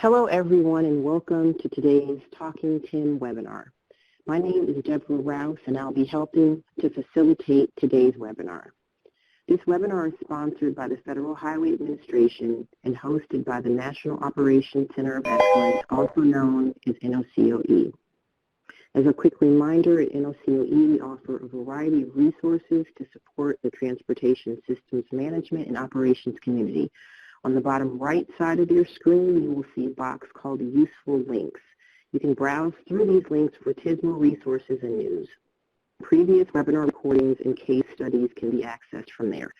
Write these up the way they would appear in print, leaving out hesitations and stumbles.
Hello everyone and welcome to today's Talking Tim webinar. My name is Deborah Rouse and I'll be helping to facilitate today's webinar. This webinar is sponsored by the Federal Highway Administration and hosted by the National Operations Center of Excellence, also known as NOCOE. As a quick reminder, at NOCOE we offer a variety of resources to support the transportation systems management and operations community. On the bottom right side of your screen, you will see a box called Useful Links. You can browse through these links for TSMO resources and news. Previous webinar recordings and case studies can be accessed from there.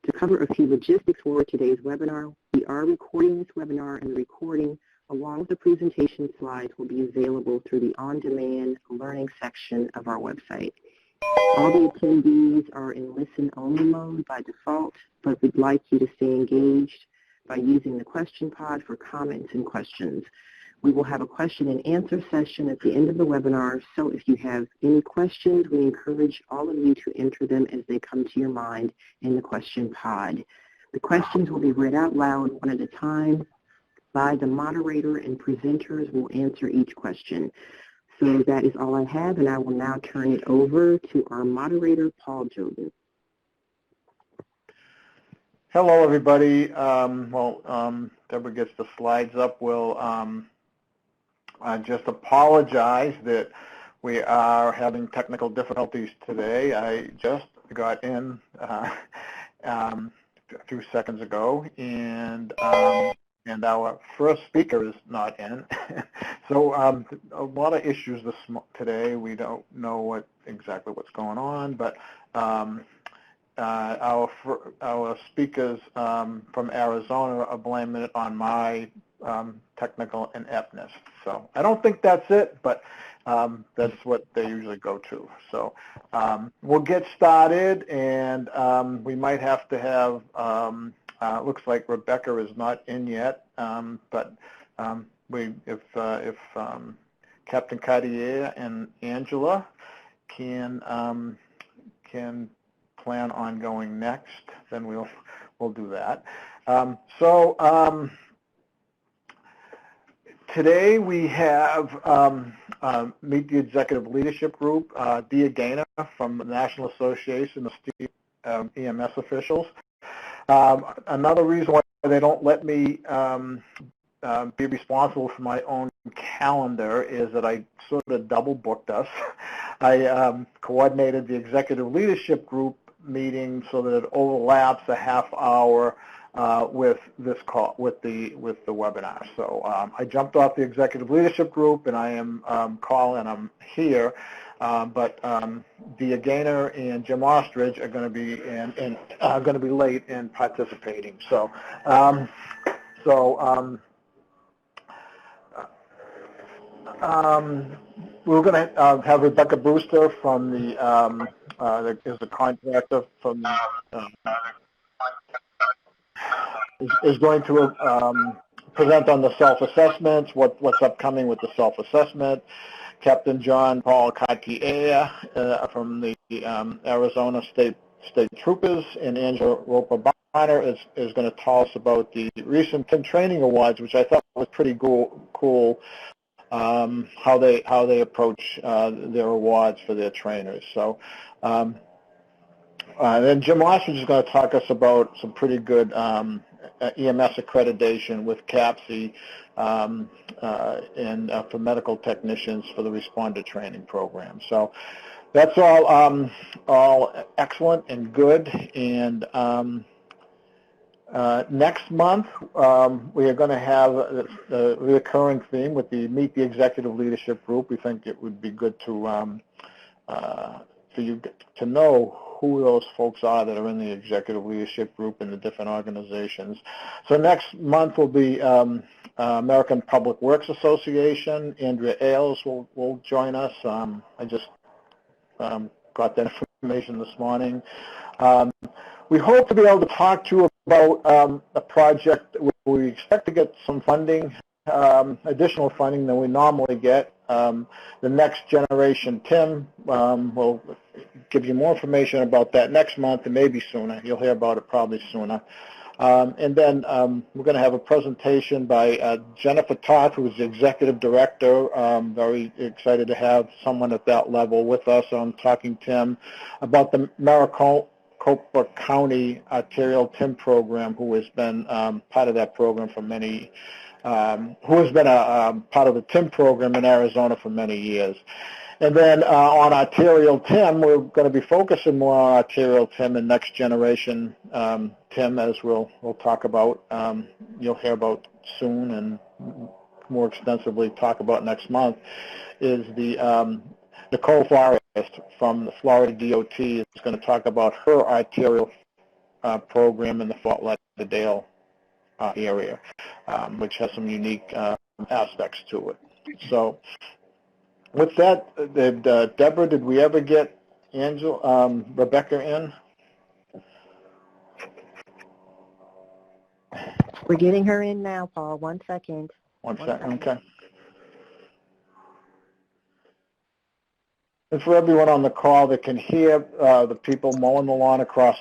To cover a few logistics for today's webinar, we are recording this webinar, and the recording, along with the presentation slides, will be available through the on-demand learning section of our website. All the attendees are in listen-only mode by default, but we'd like you to stay engaged by using the question pod for comments and questions. We will have a question and answer session at the end of the webinar, so if you have any questions, we encourage all of you to enter them as they come to your mind in the question pod. The questions will be read out loud one at a time by the moderator, and presenters will answer each question. So that is all I have, and I will now turn it over to our moderator, Paul Jobin. Hello, everybody. Deborah gets the slides up. We'll just apologize that we are having technical difficulties today. I just got in a few seconds ago, and our first speaker is not in. So a lot of issues today. We don't know exactly what's going on, but our speakers from Arizona are blaming it on my technical ineptness. So I don't think that's it, but that's what they usually go to. So we'll get started, and we might have to have, looks like Rebecca is not in yet, but if Captain Cartier and Angela can plan on going next, then we'll do that. Today we have Meet the Executive Leadership Group, Dia Gaynor from the National Association of EMS Officials. Another reason why they don't let me be responsible for my own calendar is that I sort of double booked us. I coordinated the Executive Leadership Group meeting so that it overlaps a half hour with this call, with the webinar. So I jumped off the Executive Leadership Group, and I am calling. I'm here, but Dia Gaynor and Jim Ostrich are going to be going to be late in participating. So we're going to have Rebecca Brewster from is the contractor from is going to present on the self-assessments, what's upcoming with the self-assessment. Captain John Paul Cartier from the Arizona State Troopers, and Angela Roper-Bonner is going to tell us about the recent Tim Training Awards, which I thought was pretty cool. How they approach their awards for their trainers. So then Jim Ostrich is going to talk us about some pretty good EMS accreditation with CAPSI and for medical technicians for the responder training program. So that's all excellent and good. And next month, we are going to have a recurring theme with the Meet the Executive Leadership Group. We think it would be good for you to know who those folks are that are in the Executive Leadership Group in the different organizations. So next month will be American Public Works Association. Andrea Ailes will join us. I just got that information this morning. We hope to be able to talk to you about a project where we expect to get some funding, additional funding than we normally get. The Next Generation TIM will give you more information about that next month and maybe sooner. You'll hear about it probably sooner. And then we're going to have a presentation by Jennifer Toth, who is the Executive Director. Very excited to have someone at that level with us on Talking Tim about the Maricopa County Arterial TIM program, who has been part of that program for many who has been a part of the TIM program in Arizona for many years. And then on arterial TIM, we're going to be focusing more on arterial TIM and next generation TIM, as we'll talk about. You'll hear about soon and more extensively talk about next month, is the Nicole Forrest from the Florida DOT is going to talk about her arterial program in the Fort Lauderdale area, which has some unique aspects to it. So with that, Deborah, did we ever get Rebecca in? We're getting her in now, Paul. 1 second. One second, okay. And for everyone on the call that can hear the people mowing the lawn across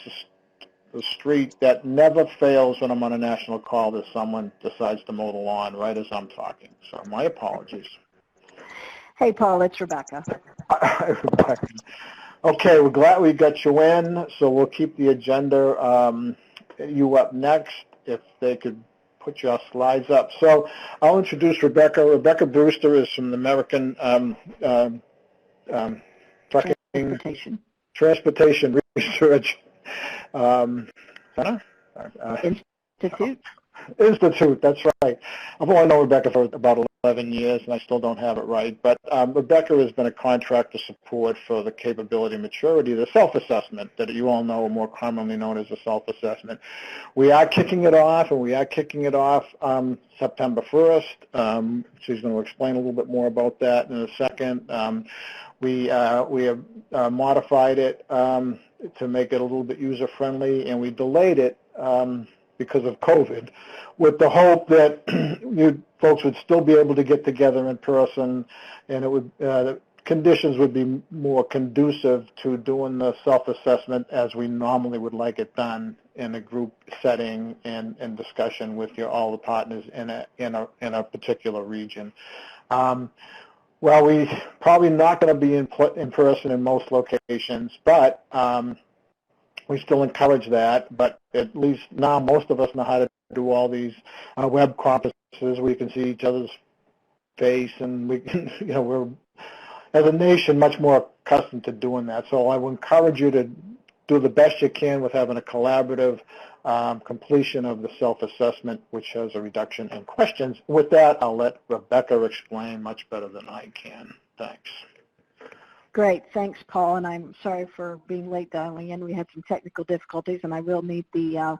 the street, that never fails when I'm on a national call that someone decides to mow the lawn right as I'm talking. So my apologies. Hey, Paul, it's Rebecca. Hi, Rebecca. Okay, we're glad we got you in, so we'll keep the agenda you up next, if they could put your slides up. So I'll introduce Rebecca. Rebecca Brewster is from the American Transportation Research Center? Institute, that's right. I've only known Rebecca for about 11 years, and I still don't have it right. But Rebecca has been a contractor support for the capability and maturity of the self-assessment that you all know, more commonly known as the self-assessment. We are kicking it off, September 1st. She's going to explain a little bit more about that in a second. We have modified it to make it a little bit user-friendly, and we delayed it because of COVID, with the hope that you folks would still be able to get together in person, and it would the conditions would be more conducive to doing the self-assessment as we normally would like it done in a group setting and discussion with all the partners in a particular region. Well, we probably not going to be in person in most locations, but we still encourage that. But at least now most of us know how to do all these web conferences where you can see each other's face, and we can, we're as a nation much more accustomed to doing that. So I would encourage you to do the best you can with having a collaborative completion of the self-assessment, which has a reduction in questions. With that, I'll let Rebecca explain much better than I can. Thanks. Great. Thanks, Paul, and I'm sorry for being late dialing in. We had some technical difficulties, and I will need the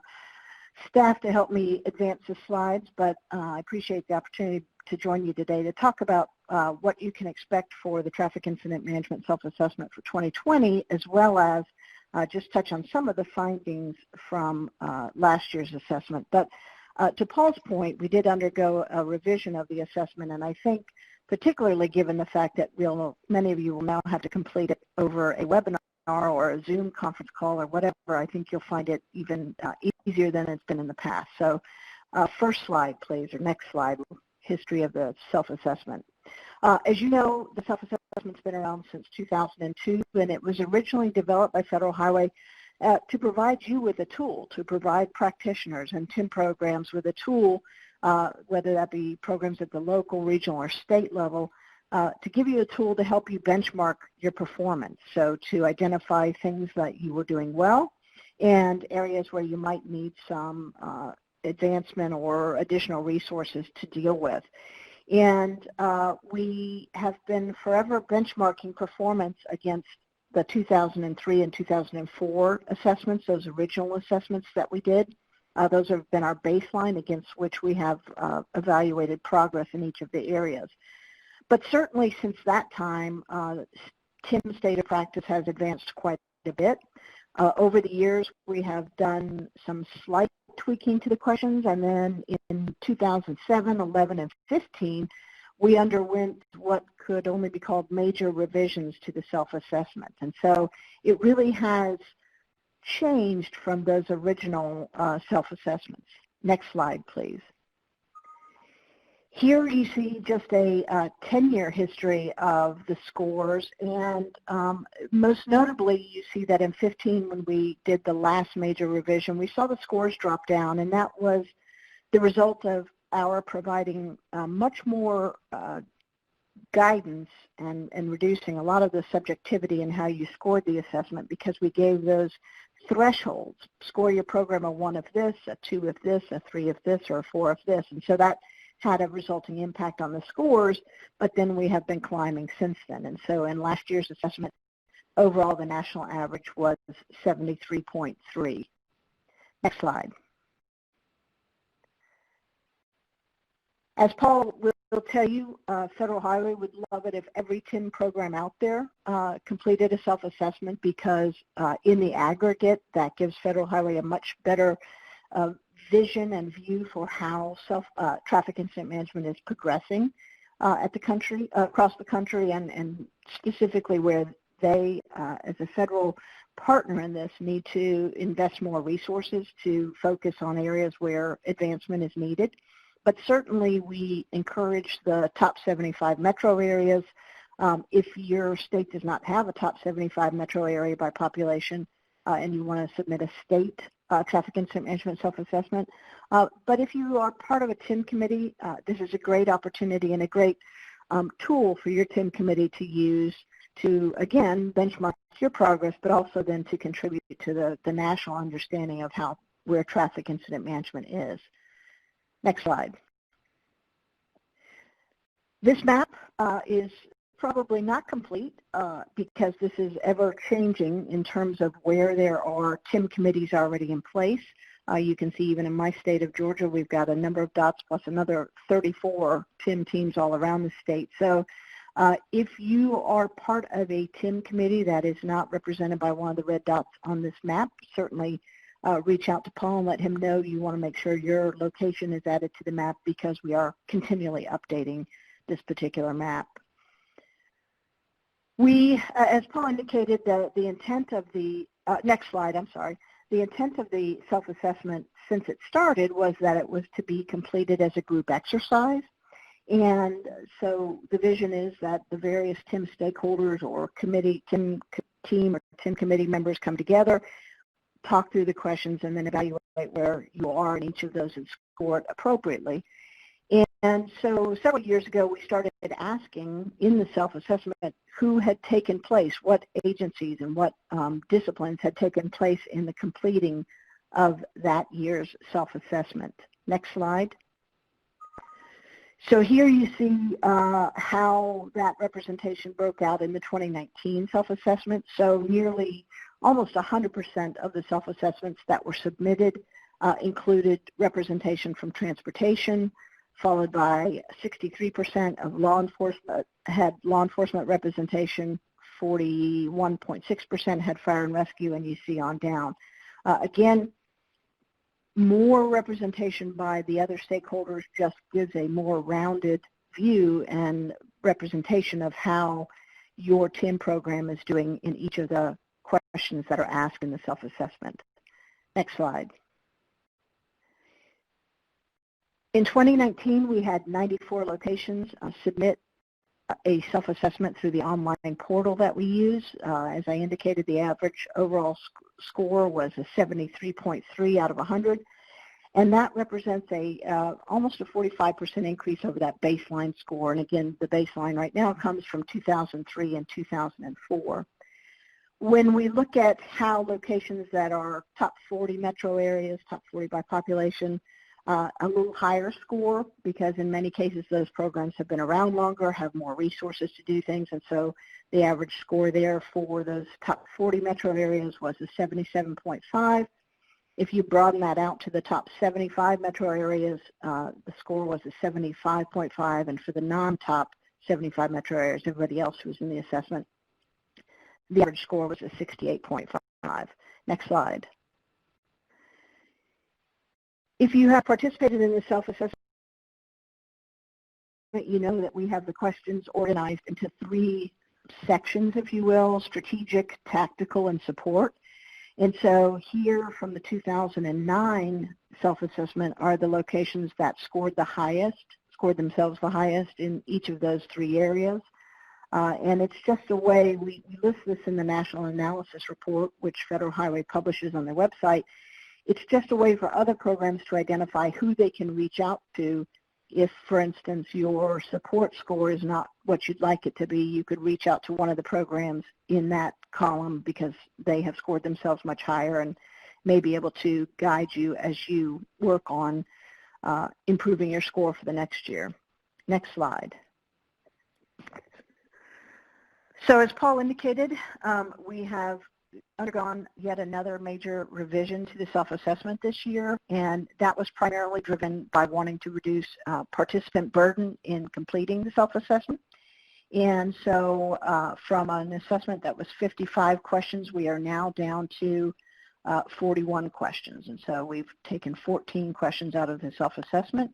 staff to help me advance the slides, but I appreciate the opportunity to join you today to talk about what you can expect for the Traffic Incident Management Self-Assessment for 2020, as well as just touch on some of the findings from last year's assessment. But to Paul's point, we did undergo a revision of the assessment, and I think particularly given the fact that many of you will now have to complete it over a webinar or a Zoom conference call or whatever, I think you'll find it even easier than it's been in the past. So first slide, please, or next slide, history of the self-assessment. As you know, the self-assessment's been around since 2002, and it was originally developed by Federal Highway to provide you with a tool, to provide practitioners and TIM programs with a tool, whether that be programs at the local, regional, or state level, to give you a tool to help you benchmark your performance. So to identify things that you were doing well and areas where you might need some advancement or additional resources to deal with. And we have been forever benchmarking performance against the 2003 and 2004 assessments, those original assessments that we did. Those have been our baseline against which we have evaluated progress in each of the areas. But certainly since that time, TIM state of practice has advanced quite a bit. Over the years, we have done some slight tweaking to the questions, and then in 2007, 11, and 15, we underwent what could only be called major revisions to the self-assessment. And so it really has changed from those original self-assessments. Next slide, please. Here you see just a 10-year history of the scores, and most notably you see that in 15, when we did the last major revision, we saw the scores drop down, and that was the result of our providing much more guidance and reducing a lot of the subjectivity in how you scored the assessment, because we gave those thresholds. Score your program a 1 of this, a 2 of this, a 3 of this, or a 4 of this, and so that had a resulting impact on the scores, but then we have been climbing since then. And so in last year's assessment, overall the national average was 73.3. Next slide. As Paul will tell you, Federal Highway would love it if every TIM program out there completed a self-assessment, because in the aggregate, that gives Federal Highway a much better vision and view for how traffic incident management is progressing across the country, and specifically where they, as a federal partner in this, need to invest more resources to focus on areas where advancement is needed. But certainly we encourage the top 75 metro areas. If your state does not have a top 75 metro area by population, and you want to submit a state traffic incident management self-assessment. But if you are part of a TIM committee, this is a great opportunity and a great tool for your TIM committee to use to, again, benchmark your progress, but also then to contribute to the national understanding of where traffic incident management is. Next slide. This map is probably not complete because this is ever changing in terms of where there are TIM committees already in place. You can see even in my state of Georgia, we've got a number of dots plus another 34 TIM teams all around the state. So if you are part of a TIM committee that is not represented by one of the red dots on this map, certainly reach out to Paul and let him know you want to make sure your location is added to the map, because we are continually updating this particular map. We, as Paul indicated, the intent of the, next slide, I'm sorry, the intent of the self-assessment since it started was that it was to be completed as a group exercise. And so the vision is that the various TIM stakeholders or TIM team or TIM committee members come together, talk through the questions, and then evaluate where you are in each of those and score it appropriately. And so several years ago, we started asking in the self-assessment who had taken place, what agencies and what disciplines had taken place in the completing of that year's self-assessment. Next slide. So here you see how that representation broke out in the 2019 self-assessment. So nearly almost 100% of the self-assessments that were submitted included representation from transportation, followed by 63% of law enforcement had law enforcement representation, 41.6% had fire and rescue, and you see on down. Again, more representation by the other stakeholders just gives a more rounded view and representation of how your TIM program is doing in each of the questions that are asked in the self-assessment. Next slide. In 2019, we had 94 locations submit a self-assessment through the online portal that we use. As I indicated, the average overall score was a 73.3 out of 100, and that represents almost a 45% increase over that baseline score. And again, the baseline right now comes from 2003 and 2004. When we look at how locations that are top 40 metro areas, top 40 by population, a little higher score, because in many cases those programs have been around longer, have more resources to do things, and so the average score there for those top 40 metro areas was a 77.5. If you broaden that out to the top 75 metro areas, the score was a 75.5, and for the non-top 75 metro areas, everybody else who was in the assessment, the average score was a 68.5. Next slide. If you have participated in the self-assessment, you know that we have the questions organized into 3 sections, if you will: strategic, tactical, and support. And so here from the 2009 self-assessment are the locations that scored themselves the highest in each of those three areas. And it's just a way, we list this in the National Analysis Report, which Federal Highway publishes on their website. It's just a way for other programs to identify who they can reach out to. If, for instance, your support score is not what you'd like it to be, you could reach out to one of the programs in that column because they have scored themselves much higher and may be able to guide you as you work on improving your score for the next year. Next slide. So as Paul indicated, we have undergone yet another major revision to the self-assessment this year, and that was primarily driven by wanting to reduce participant burden in completing the self-assessment. And so from an assessment that was 55 questions, we are now down to 41 questions. And so we've taken 14 questions out of the self-assessment.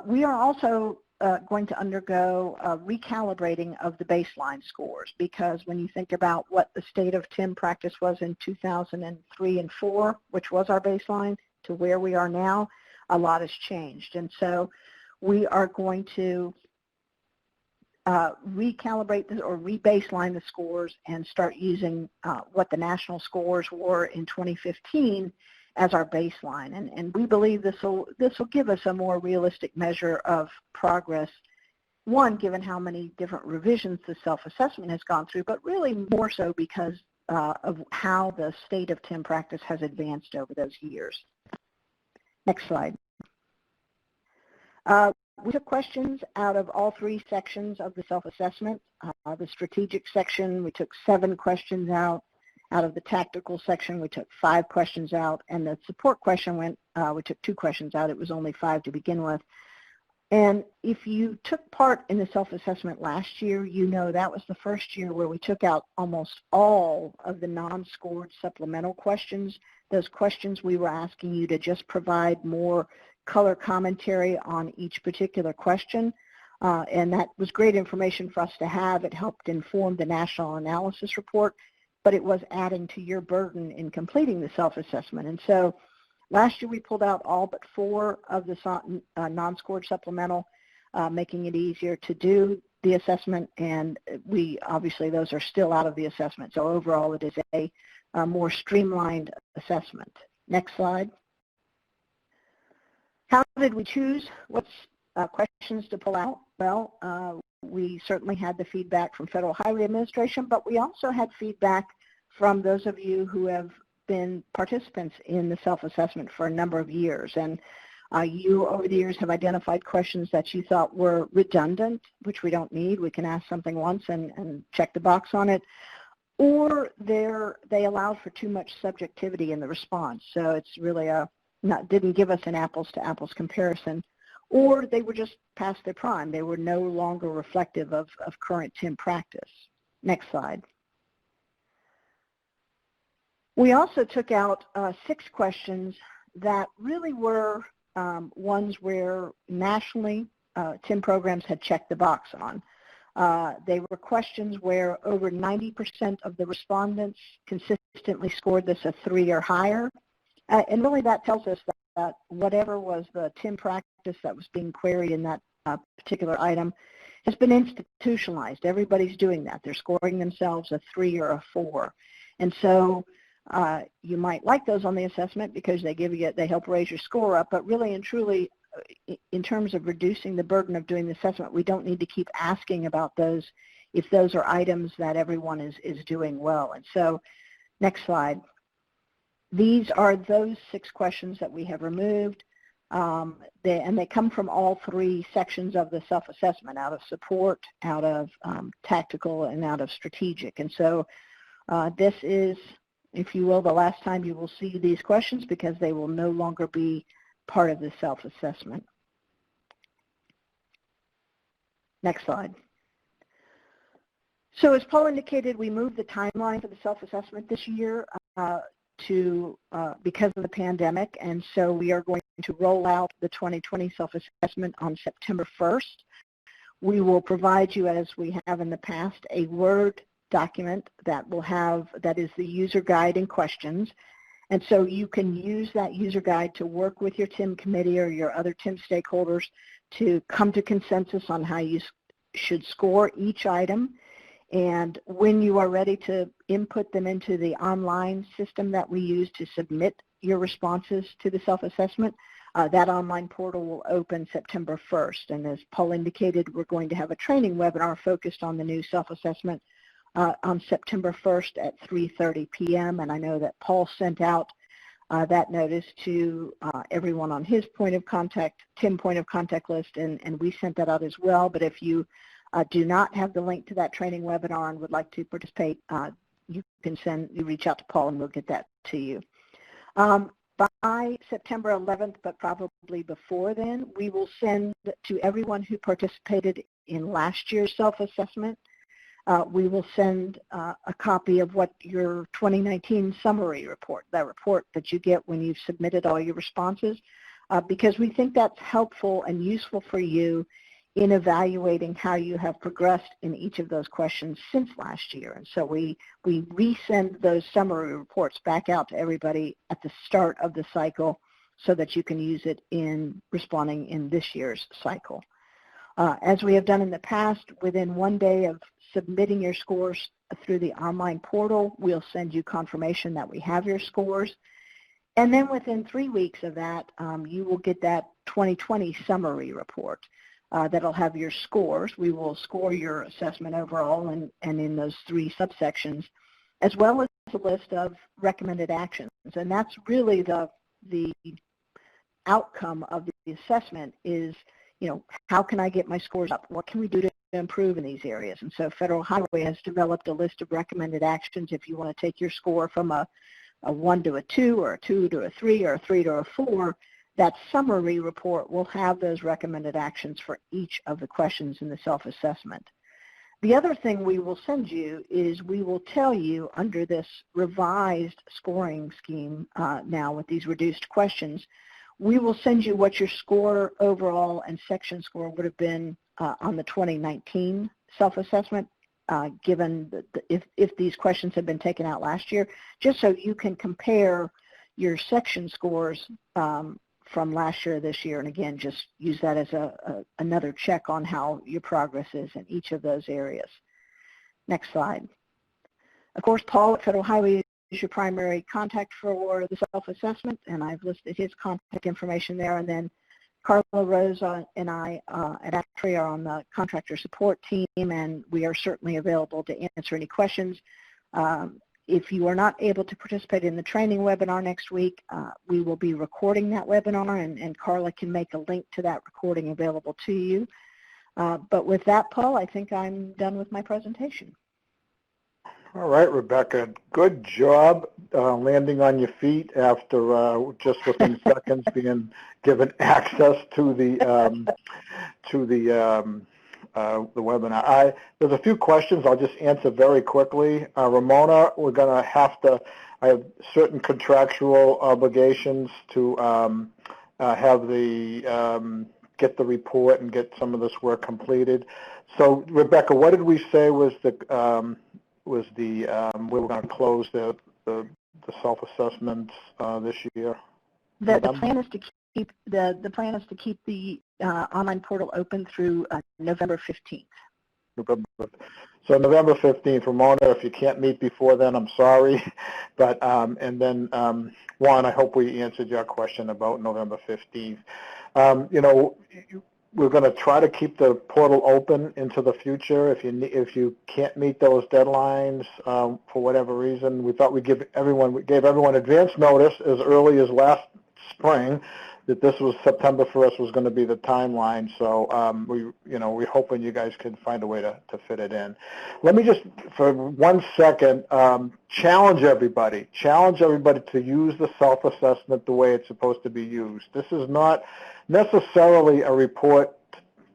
We are also going to undergo recalibrating of the baseline scores, because when you think about what the state of TIM practice was in 2003 and 4, which was our baseline, to where we are now, a lot has changed. And so we are going to recalibrate this or rebaseline the scores and start using what the national scores were in 2015 as our baseline. And we believe this will give us a more realistic measure of progress, one, given how many different revisions the self-assessment has gone through, but really more so because of how the state of TIM practice has advanced over those years. Next slide. We took questions out of all three sections of the self-assessment. The strategic section, we took 7 questions out. Out of the tactical section, we took 5 questions out, and the support question we took 2 questions out. It was only 5 to begin with. And if you took part in the self-assessment last year, you know that was the first year where we took out almost all of the non-scored supplemental questions. Those questions we were asking you to just provide more color commentary on each particular question. And that was great information for us to have. It helped inform the National Analysis Report, but it was adding to your burden in completing the self-assessment. And so last year we pulled out all but 4 of the non-scored supplemental, making it easier to do the assessment, and obviously those are still out of the assessment. So overall it is a more streamlined assessment. Next slide. How did we choose what questions to pull out? Well, we certainly had the feedback from Federal Highway Administration, but we also had feedback from those of you who have been participants in the self-assessment for a number of years. And you, over the years, have identified questions that you thought were redundant, which we don't need. We can ask something once and check the box on it. Or they allowed for too much subjectivity in the response. So it's really didn't give us an apples-to-apples comparison. Or they were just past their prime. They were no longer reflective of current TIM practice. Next slide. We also took out 6 questions that really were ones where nationally TIM programs had checked the box on. They were questions where over 90% of the respondents consistently scored this a 3 or higher. And really that tells us that whatever was the TIM practice that was being queried in that particular item has been institutionalized. Everybody's doing that. They're scoring themselves a 3 or a 4. And so you might like those on the assessment because they help raise your score up, but really and truly, in terms of reducing the burden of doing the assessment, we don't need to keep asking about those if those are items that everyone is doing well. And so, next slide. These are those 6 questions that we have removed, and they come from all 3 sections of the self-assessment, out of support, out of tactical, and out of strategic. And so this is, if you will, the last time you will see these questions because they will no longer be part of the self-assessment. Next slide. So as Paul indicated, we moved the timeline for the self-assessment this year because of the pandemic, and so we are going to roll out the 2020 self-assessment on September 1st. We will provide you, as we have in the past, a Word document that is the user guide and questions. And so you can use that user guide to work with your TIM committee or your other TIM stakeholders to come to consensus on how you should score each item. And when you are ready to input them into the online system that we use to submit your responses to the self-assessment, that online portal will open September 1st. And as Paul indicated, we're going to have a training webinar focused on the new self-assessment on September 1st at 3:30 p.m. And I know that Paul sent out that notice to everyone on his point of contact, TIM point of contact list, and we sent that out as well. But if you do not have the link to that training webinar and would like to participate, you reach out to Paul and we'll get that to you. By September 11th, but probably before then, we will send to everyone who participated in last year's self-assessment, we will send a copy of what your 2019 summary report, that report that you get when you've submitted all your responses, because we think that's helpful and useful for you in evaluating how you have progressed in each of those questions since last year. And so we resend those summary reports back out to everybody at the start of the cycle so that you can use it in responding in this year's cycle. As we have done in the past, within 1 day of submitting your scores through the online portal, we'll send you confirmation that we have your scores. And then within 3 weeks of that, you will get that 2020 summary report that'll have your scores. We will score your assessment overall and in those 3 subsections, as well as a list of recommended actions. And that's really the outcome of the assessment is, how can I get my scores up? What can we do to improve in these areas? And so Federal Highway has developed a list of recommended actions if you want to take your score from a 1 to a 2 or a 2 to a 3 or a 3 to a 4. That summary report will have those recommended actions for each of the questions in the self-assessment. The other thing we will send you is we will tell you under this revised scoring scheme now with these reduced questions, we will send you what your score overall and section score would have been on the 2019 self-assessment, given if these questions have been taken out last year, just so you can compare your section scores from last year to this year, and again, just use that as another check on how your progress is in each of those areas. Next slide. Of course, Paul at Federal Highway is your primary contact for the self-assessment, and I've listed his contact information there. And then Carla Rose and I at ACTRI are on the contractor support team, and we are certainly available to answer any questions. If you are not able to participate in the training webinar next week, we will be recording that webinar, and Carla can make a link to that recording available to you. But with that, Paul, I think I'm done with my presentation. All right, Rebecca, good job landing on your feet after just within seconds being given access to the webinar. There's a few questions I'll just answer very quickly. Ramona, we're going to have to, I have certain contractual obligations to have get the report and get some of this work completed. So, Rebecca, what did we say was we were going to close the self-assessments this year? The plan is to keep the online portal open through November 15th. So November 15th, Ramona, if you can't meet before then, I'm sorry. But and then Juan, I hope we answered your question about November 15th. We're going to try to keep the portal open into the future. If you can't meet those deadlines for whatever reason, we thought we gave everyone advance notice as early as last spring that this was September 1st was going to be the timeline. So we're hoping you guys can find a way to fit it in. Let me just for 1 second challenge everybody to use the self-assessment the way it's supposed to be used. This is not necessarily a report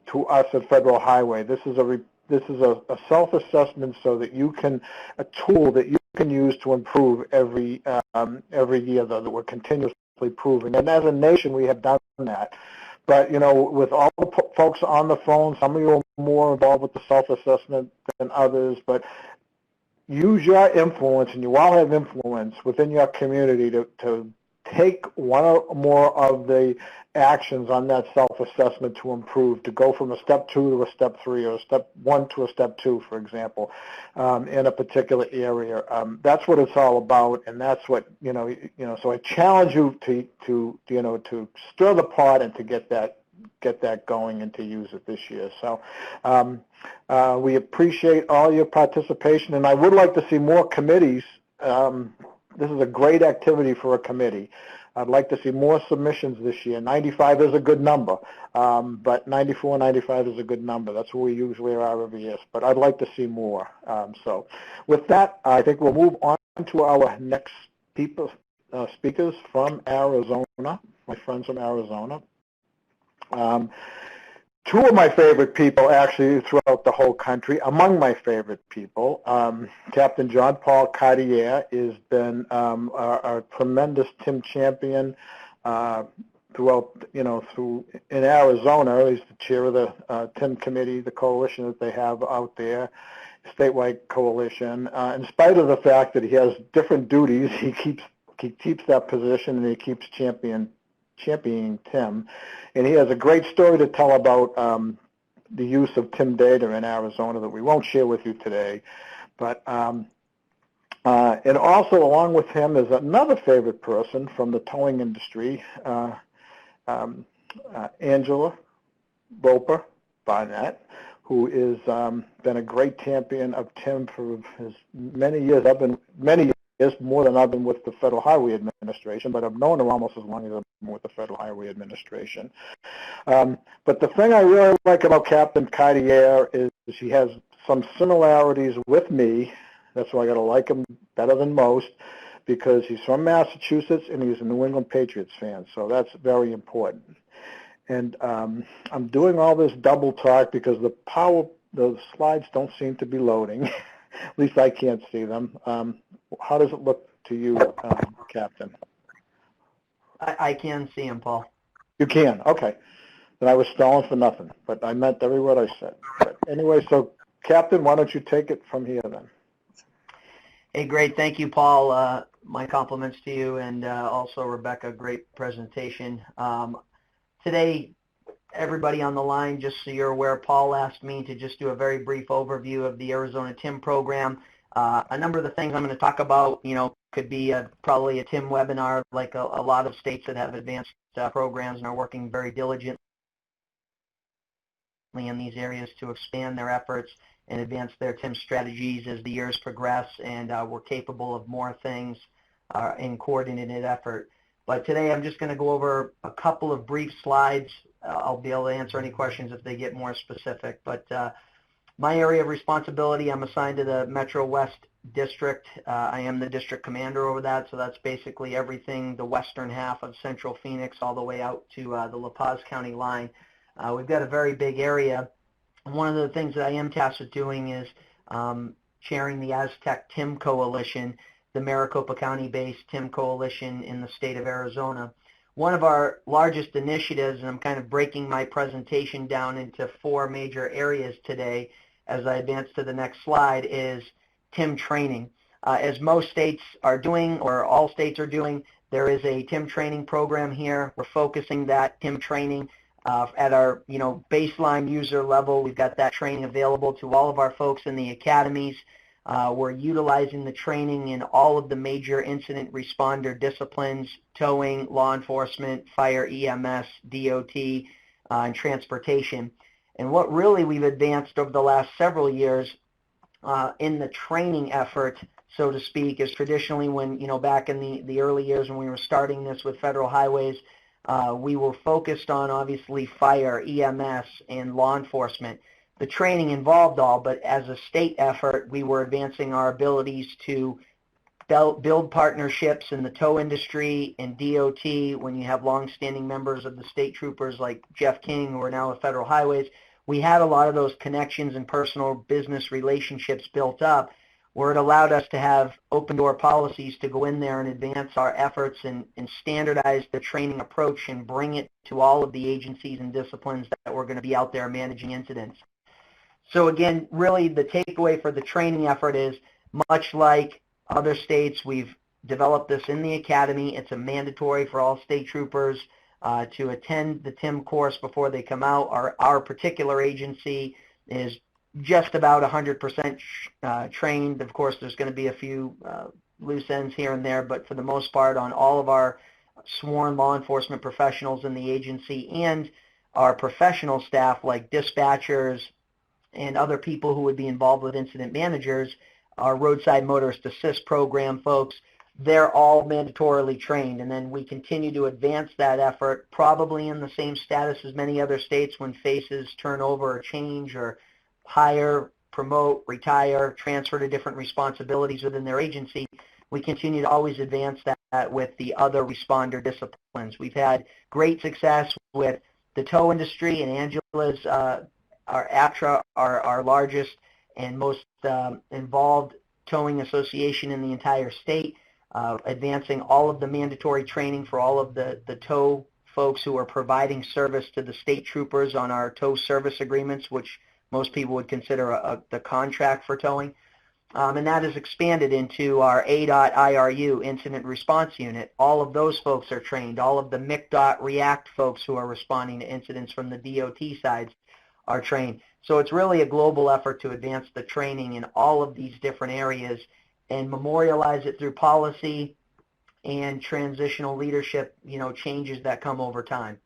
to us at Federal Highway. This is a self-assessment so that you can, a tool that you can use to improve every year that we're continuously improving. And as a nation, we have done that. But, with all the folks on the phone, some of you are more involved with the self-assessment than others, but use your influence, and you all have influence within your community to take one or more of the actions on that self-assessment to improve, to go from a step 2 to a step 3, or a step 1 to a step 2, for example, in a particular area. That's what it's all about, and that's what, so I challenge you to stir the pot and to get that going and to use it this year. So we appreciate all your participation, and I would like to see more committees. This is a great activity for a committee. I'd like to see more submissions this year. 95 is a good number, but 94, 95 is a good number. That's where we usually are every year, but I'd like to see more. So with that, I think we'll move on to our next speakers from Arizona, my friends from Arizona. Two of my favorite people, actually, throughout the whole country, among my favorite people, Captain John Paul Cartier has been a tremendous TIM champion throughout, in Arizona. He's the chair of the TIM committee, the coalition that they have out there, statewide coalition. In spite of the fact that he has different duties, he keeps that position, and he keeps championing TIM. And he has a great story to tell about the use of TIM data in Arizona that we won't share with you today. But and also along with him is another favorite person from the towing industry, Angela Roper Barnett, who is been a great champion of TIM for his many years. More than I've been with the Federal Highway Administration, but I've known her almost as long as I've been with the Federal Highway Administration. But the thing I really like about Captain Cartier is she has some similarities with me. That's why I got to like him better than most, because he's from Massachusetts and he's a New England Patriots fan, so that's very important. And I'm doing all this double talk because the slides don't seem to be loading. At least I can't see them. How does it look to you, Captain? I can see him, Paul. You can? Okay. Then I was stalling for nothing, but I meant every word I said. But anyway, so Captain, why don't you take it from here then? Hey, great. Thank you, Paul. My compliments to you, and also Rebecca, great presentation. Today, everybody on the line, just so you're aware, Paul asked me to just do a very brief overview of the Arizona TIM program. A number of the things I'm going to talk about, could be probably a TIM webinar, like a lot of states that have advanced programs and are working very diligently in these areas to expand their efforts and advance their TIM strategies as the years progress, and we're capable of more things in coordinated effort. But today I'm just going to go over a couple of brief slides. I'll be able to answer any questions if they get more specific. But my area of responsibility, I'm assigned to the Metro West District. I am the district commander over that, so that's basically everything, the western half of Central Phoenix all the way out to the La Paz County line. We've got a very big area. One of the things that I am tasked with doing is chairing the Aztec TIM Coalition, the Maricopa County-based TIM Coalition in the state of Arizona. One of our largest initiatives, and I'm kind of breaking my presentation down into 4 major areas today as I advance to the next slide, is TIM training. As most states are doing, or all states are doing, there is a TIM training program here. We're focusing that TIM training at our baseline user level. We've got that training available to all of our folks in the academies. We're utilizing the training in all of the major incident responder disciplines: towing, law enforcement, fire, EMS, DOT, and transportation. And what really we've advanced over the last several years in the training effort, so to speak, is traditionally when, back in the early years when we were starting this with federal highways, we were focused on obviously fire, EMS, and law enforcement. The training involved all, but as a state effort, we were advancing our abilities to build partnerships in the tow industry and DOT. When you have long-standing members of the state troopers like Jeff King, who are now at Federal Highways, we had a lot of those connections and personal business relationships built up, where it allowed us to have open-door policies to go in there and advance our efforts and standardize the training approach and bring it to all of the agencies and disciplines that were going to be out there managing incidents. So again, really the takeaway for the training effort is Much like other states, we've developed this in the academy. It's a mandatory for all state troopers to attend the TIM course before they come out. Our particular agency is just about 100% trained. Of course, there's going to be a few loose ends here and there, but for the most part, on all of our sworn law enforcement professionals in the agency and our professional staff like dispatchers and other people who would be involved with incident managers, our roadside motorist assist program folks, they're all mandatorily trained. And then we continue to advance that effort, probably in the same status as many other states when faces turn over or change or hire, promote, retire, transfer to different responsibilities within their agency. We continue to always advance that with the other responder disciplines. We've had great success with the tow industry, and Angela's, our APTRA, our largest and most involved towing association in the entire state, advancing all of the mandatory training for all of the tow folks who are providing service to the state troopers on our tow service agreements, which most people would consider the contract for towing. And that has expanded into our ADOT IRU, Incident Response Unit. All of those folks are trained. All of the MCDOT REACT folks who are responding to incidents from the DOT sides are trained. So it's really a global effort to advance the training in all of these different areas and memorialize it through policy and transitional leadership, changes that come over time.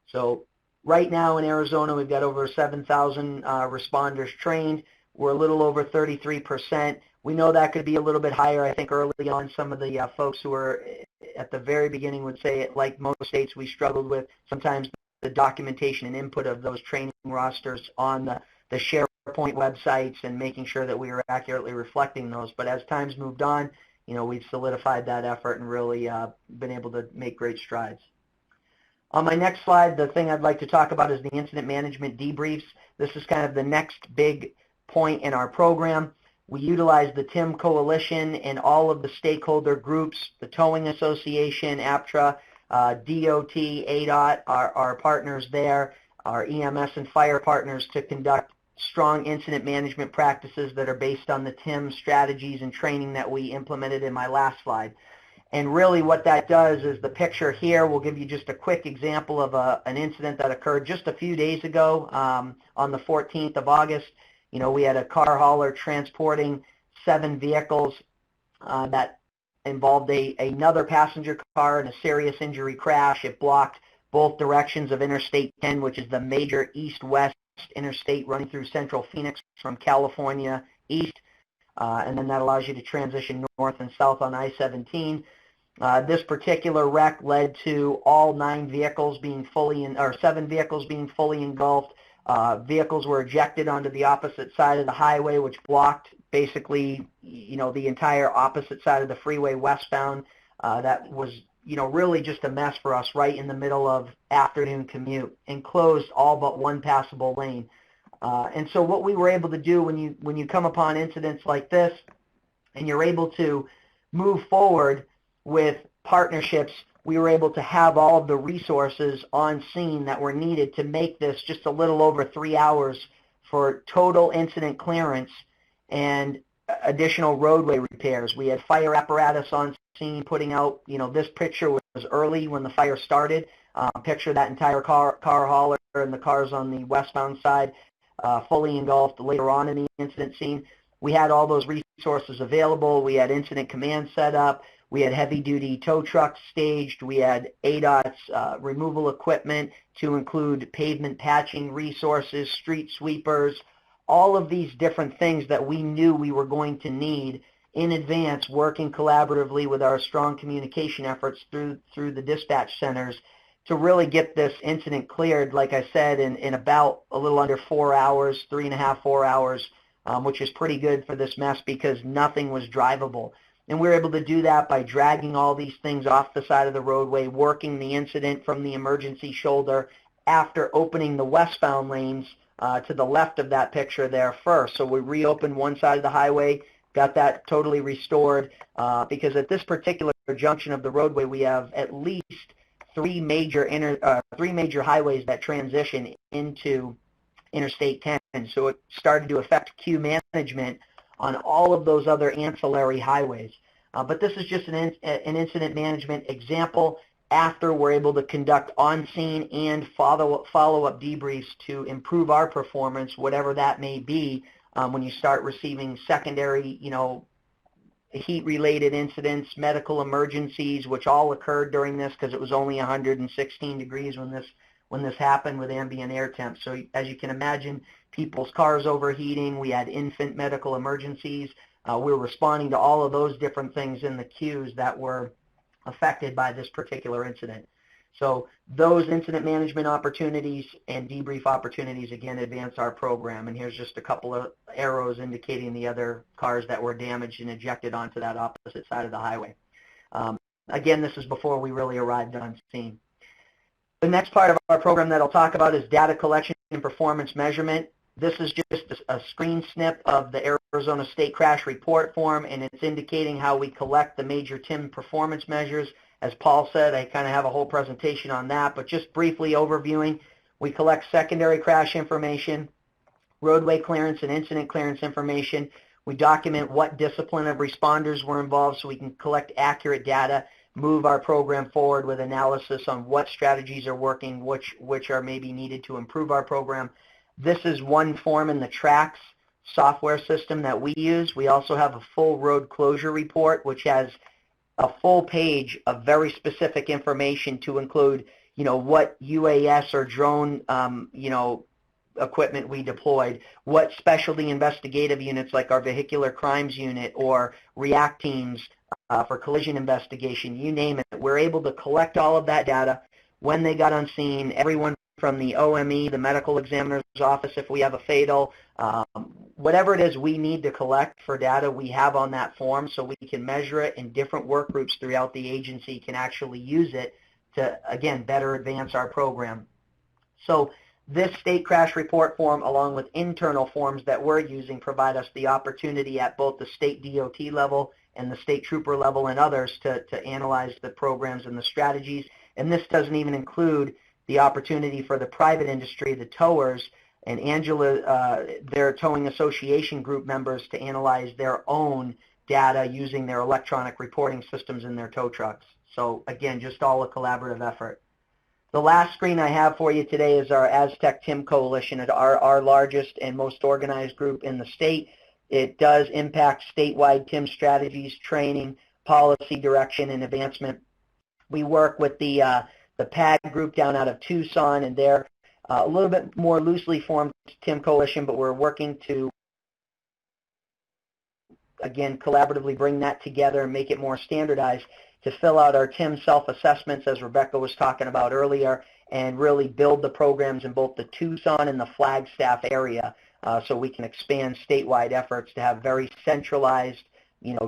So right now in Arizona, we've got over 7,000 responders trained. We're a little over 33%. We know that could be a little bit higher. I think early on, some of the folks who were at the very beginning would say, like most states, we struggled with sometimes the documentation and input of those training rosters on the SharePoint websites and making sure that we were accurately reflecting those. But as time's moved on, we've solidified that effort and really been able to make great strides. On my next slide, the thing I'd like to talk about is the incident management debriefs. This is kind of the next big point in our program. We utilize the TIM Coalition and all of the stakeholder groups, the Towing Association, APTRA, DOT, ADOT, our partners there, our EMS and fire partners, to conduct strong incident management practices that are based on the TIM strategies and training that we implemented in my last slide. And really what that does is the picture here will give you just a quick example of an incident that occurred just a few days ago on the 14th of August. We had a car hauler transporting 7 vehicles that involved another passenger car in a serious injury crash. It blocked both directions of Interstate 10, which is the major east-west interstate running through central Phoenix from California east, and then that allows you to transition north and south on I-17. This particular wreck led to all 7 vehicles being fully engulfed. Vehicles were ejected onto the opposite side of the highway, which blocked basically, the entire opposite side of the freeway westbound. That was, really just a mess for us right in the middle of afternoon commute, and closed all but one passable lane. And so what we were able to do when you come upon incidents like this and you're able to move forward with partnerships, we were able to have all of the resources on scene that were needed to make this just a little over 3 hours for total incident clearance and additional roadway repairs. We had fire apparatus on scene putting out, this picture was early when the fire started. Picture that entire car hauler and the cars on the westbound side fully engulfed later on in the incident scene. We had all those resources available. We had incident command set up. We had heavy-duty tow trucks staged. We had ADOT's removal equipment to include pavement patching resources, street sweepers, all of these different things that we knew we were going to need in advance, working collaboratively with our strong communication efforts through the dispatch centers to really get this incident cleared, like I said, in about a little under 4 hours, 3.5, 4 hours, which is pretty good for this mess because nothing was drivable. And we were able to do that by dragging all these things off the side of the roadway, working the incident from the emergency shoulder after opening the westbound lanes to the left of that picture there first. So we reopened one side of the highway, got that totally restored, because at this particular junction of the roadway, we have at least three major highways that transition into Interstate 10. So it started to affect queue management on all of those other ancillary highways. But this is just an incident management example after we're able to conduct on-scene and follow-up debriefs to improve our performance, whatever that may be, when you start receiving secondary, heat-related incidents, medical emergencies, which all occurred during this because it was only 116 degrees when this happened with ambient air temps. So as you can imagine, people's cars overheating, we had infant medical emergencies. We were responding to all of those different things in the queues that were affected by this particular incident. So those incident management opportunities and debrief opportunities, again, advance our program. And here's just a couple of arrows indicating the other cars that were damaged and ejected onto that opposite side of the highway. Again, this is before we really arrived on scene. The next part of our program that I'll talk about is data collection and performance measurement. This is just a screen snip of the Arizona State Crash Report form, and it's indicating how we collect the major TIM performance measures. As Paul said, I kind of have a whole presentation on that, but just briefly overviewing, we collect secondary crash information, roadway clearance and incident clearance information. We document what discipline of responders were involved so we can collect accurate data, move our program forward with analysis on what strategies are working, which are maybe needed to improve our program. This is one form in the TRACS software system that we use. We also have a full road closure report, which has a full page of very specific information to include, what UAS or drone, equipment we deployed, what specialty investigative units like our vehicular crimes unit or react teams for collision investigation, you name it. We're able to collect all of that data when they got on scene, everyone from the OME, the medical examiner's office if we have a fatal, whatever it is we need to collect for data we have on that form so we can measure it and different work groups throughout the agency can actually use it to, again, better advance our program. So this state crash report form along with internal forms that we're using provide us the opportunity at both the state DOT level and the state trooper level and others to analyze the programs and the strategies. And this doesn't even include the opportunity for the private industry, the towers, and Angela, their towing association group members to analyze their own data using their electronic reporting systems in their tow trucks. So again, just all a collaborative effort. The last screen I have for you today is our Aztec TIM Coalition. It's our largest and most organized group in the state. It does impact statewide TIM strategies, training, policy direction, and advancement. We work with the PAD group down out of Tucson, and they're a little bit more loosely formed TIM Coalition, but we're working to, again, collaboratively bring that together and make it more standardized to fill out our TIM self-assessments, as Rebecca was talking about earlier, and really build the programs in both the Tucson and the Flagstaff area so we can expand statewide efforts to have very centralized,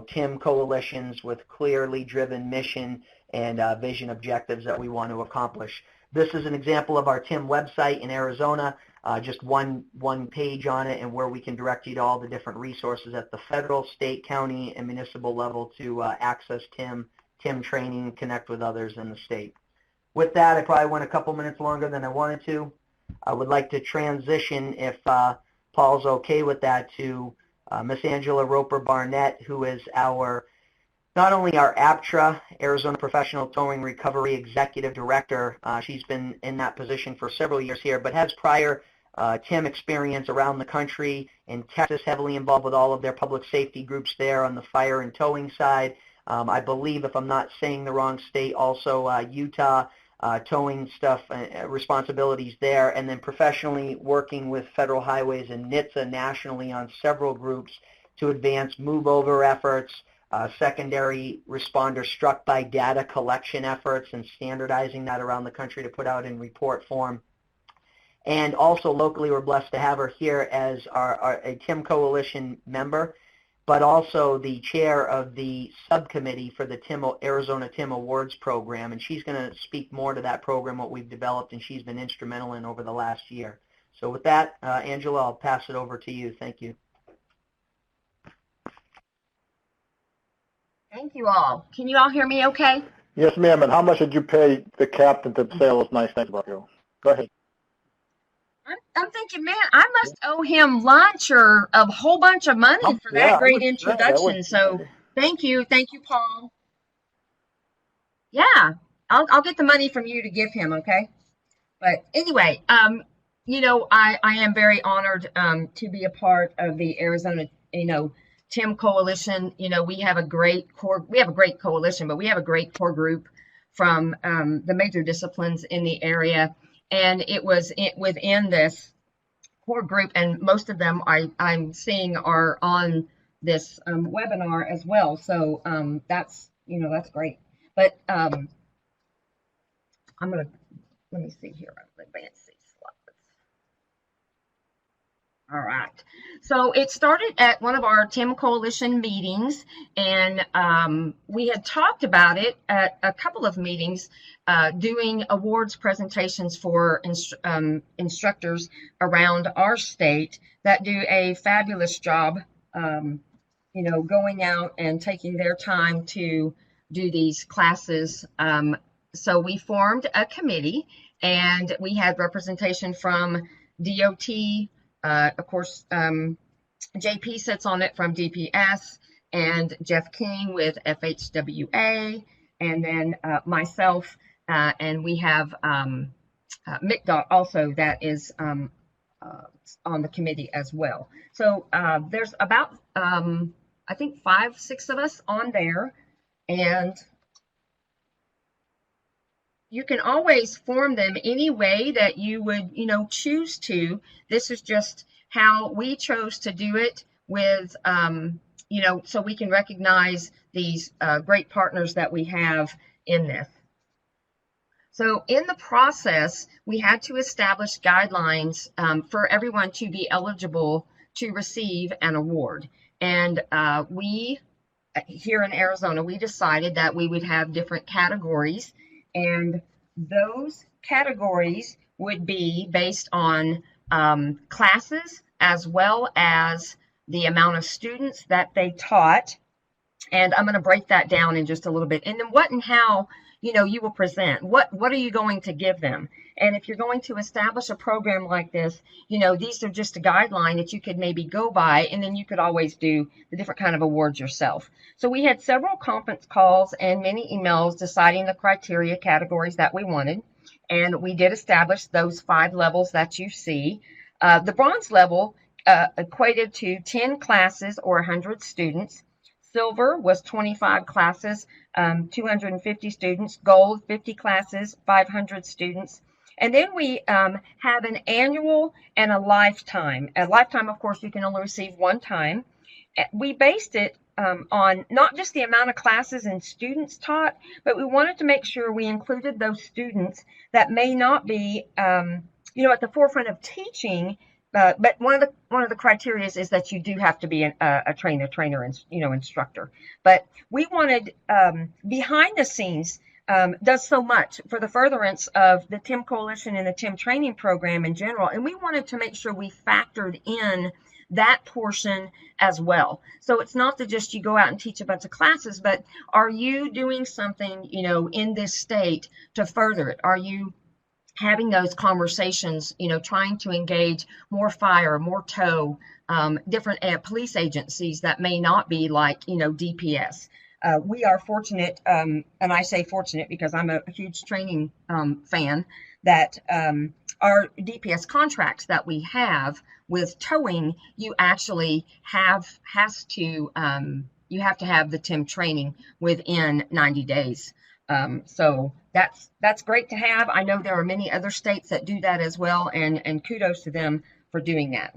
TIM coalitions with clearly driven mission and vision objectives that we want to accomplish. This is an example of our TIM website in Arizona, just one page on it, and where we can direct you to all the different resources at the federal, state, county, and municipal level to access TIM training, connect with others in the state. With that, I probably went a couple minutes longer than I wanted to. I would like to transition, if Paul's okay with that, to Miss Angela Roper Barnett, who is not only our APTRA, Arizona Professional Towing Recovery Executive Director. She's been in that position for several years here, but has prior TIM experience around the country. In Texas, heavily involved with all of their public safety groups there on the fire and towing side. I believe, if I'm not saying the wrong state, also Utah, towing stuff, responsibilities there, and then professionally working with Federal Highways and NHTSA nationally on several groups to advance move-over efforts, secondary responder struck by data collection efforts and standardizing that around the country to put out in report form. And also locally, we're blessed to have her here as a TIM Coalition member, but also the chair of the subcommittee for the Arizona TIM Awards program. And she's going to speak more to that program, what we've developed, and she's been instrumental in over the last year. So with that, Angela, I'll pass it over to you. Thank you. Thank you all. Can you all hear me okay? Yes, ma'am. And how much did you pay the captain to say all those nice things about you? Go ahead. I'm thinking, man, I must owe him lunch or a whole bunch of money for Yeah, that I great would say that would introduction. So thank you. Thank you, Paul. Yeah, I'll get the money from you to give him, okay? But anyway, I am very honored to be a part of the Arizona, TIM coalition. We have a great coalition, but we have a great core group from the major disciplines in the area. And it was within this core group, and most of them I'm seeing are on this webinar as well. So that's great. But let me see here. Advance these slides. All right. So it started at one of our TIM Coalition meetings, and we had talked about it at a couple of meetings, doing awards presentations for instructors around our state that do a fabulous job, going out and taking their time to do these classes. So we formed a committee, and we had representation from DOT. Of course, JP sits on it from DPS, and Jeff King with FHWA, and then myself, and we have McDOT also that is on the committee as well. So there's about, I think 5, 6 of us on there, and you can always form them any way that you would, choose to. This is just how we chose to do it with, so we can recognize these great partners that we have in this. So in the process, we had to establish guidelines for everyone to be eligible to receive an award. And we, here in Arizona, we decided that we would have different categories, and those categories would be based on classes as well as the amount of students that they taught. And I'm going to break that down in just a little bit. And then what and how, you will present. What are you going to give them? And if you're going to establish a program like this, these are just a guideline that you could maybe go by, and then you could always do the different kind of awards yourself. So we had several conference calls and many emails deciding the criteria categories that we wanted. And we did establish those 5 levels that you see. The bronze level equated to 10 classes or 100 students. Silver was 25 classes, 250 students. Gold, 50 classes, 500 students. And then we have an annual and a lifetime. A lifetime, of course, you can only receive one time. We based it on not just the amount of classes and students taught, but we wanted to make sure we included those students that may not be, at the forefront of teaching. But one of the criteria is that you do have to be a trainer, instructor. But we wanted behind the scenes does so much for the furtherance of the TIM Coalition and the TIM training program in general, and we wanted to make sure we factored in that portion as well. So it's not that just you go out and teach a bunch of classes, but are you doing something, in this state to further it? Are you having those conversations, trying to engage more fire, more tow, different police agencies that may not be like, DPS. We are fortunate, and I say fortunate because I'm a huge training fan, that our DPS contracts that we have with towing, you actually have to have the TIM training within 90 days. So that's great to have. I know there are many other states that do that as well, and kudos to them for doing that.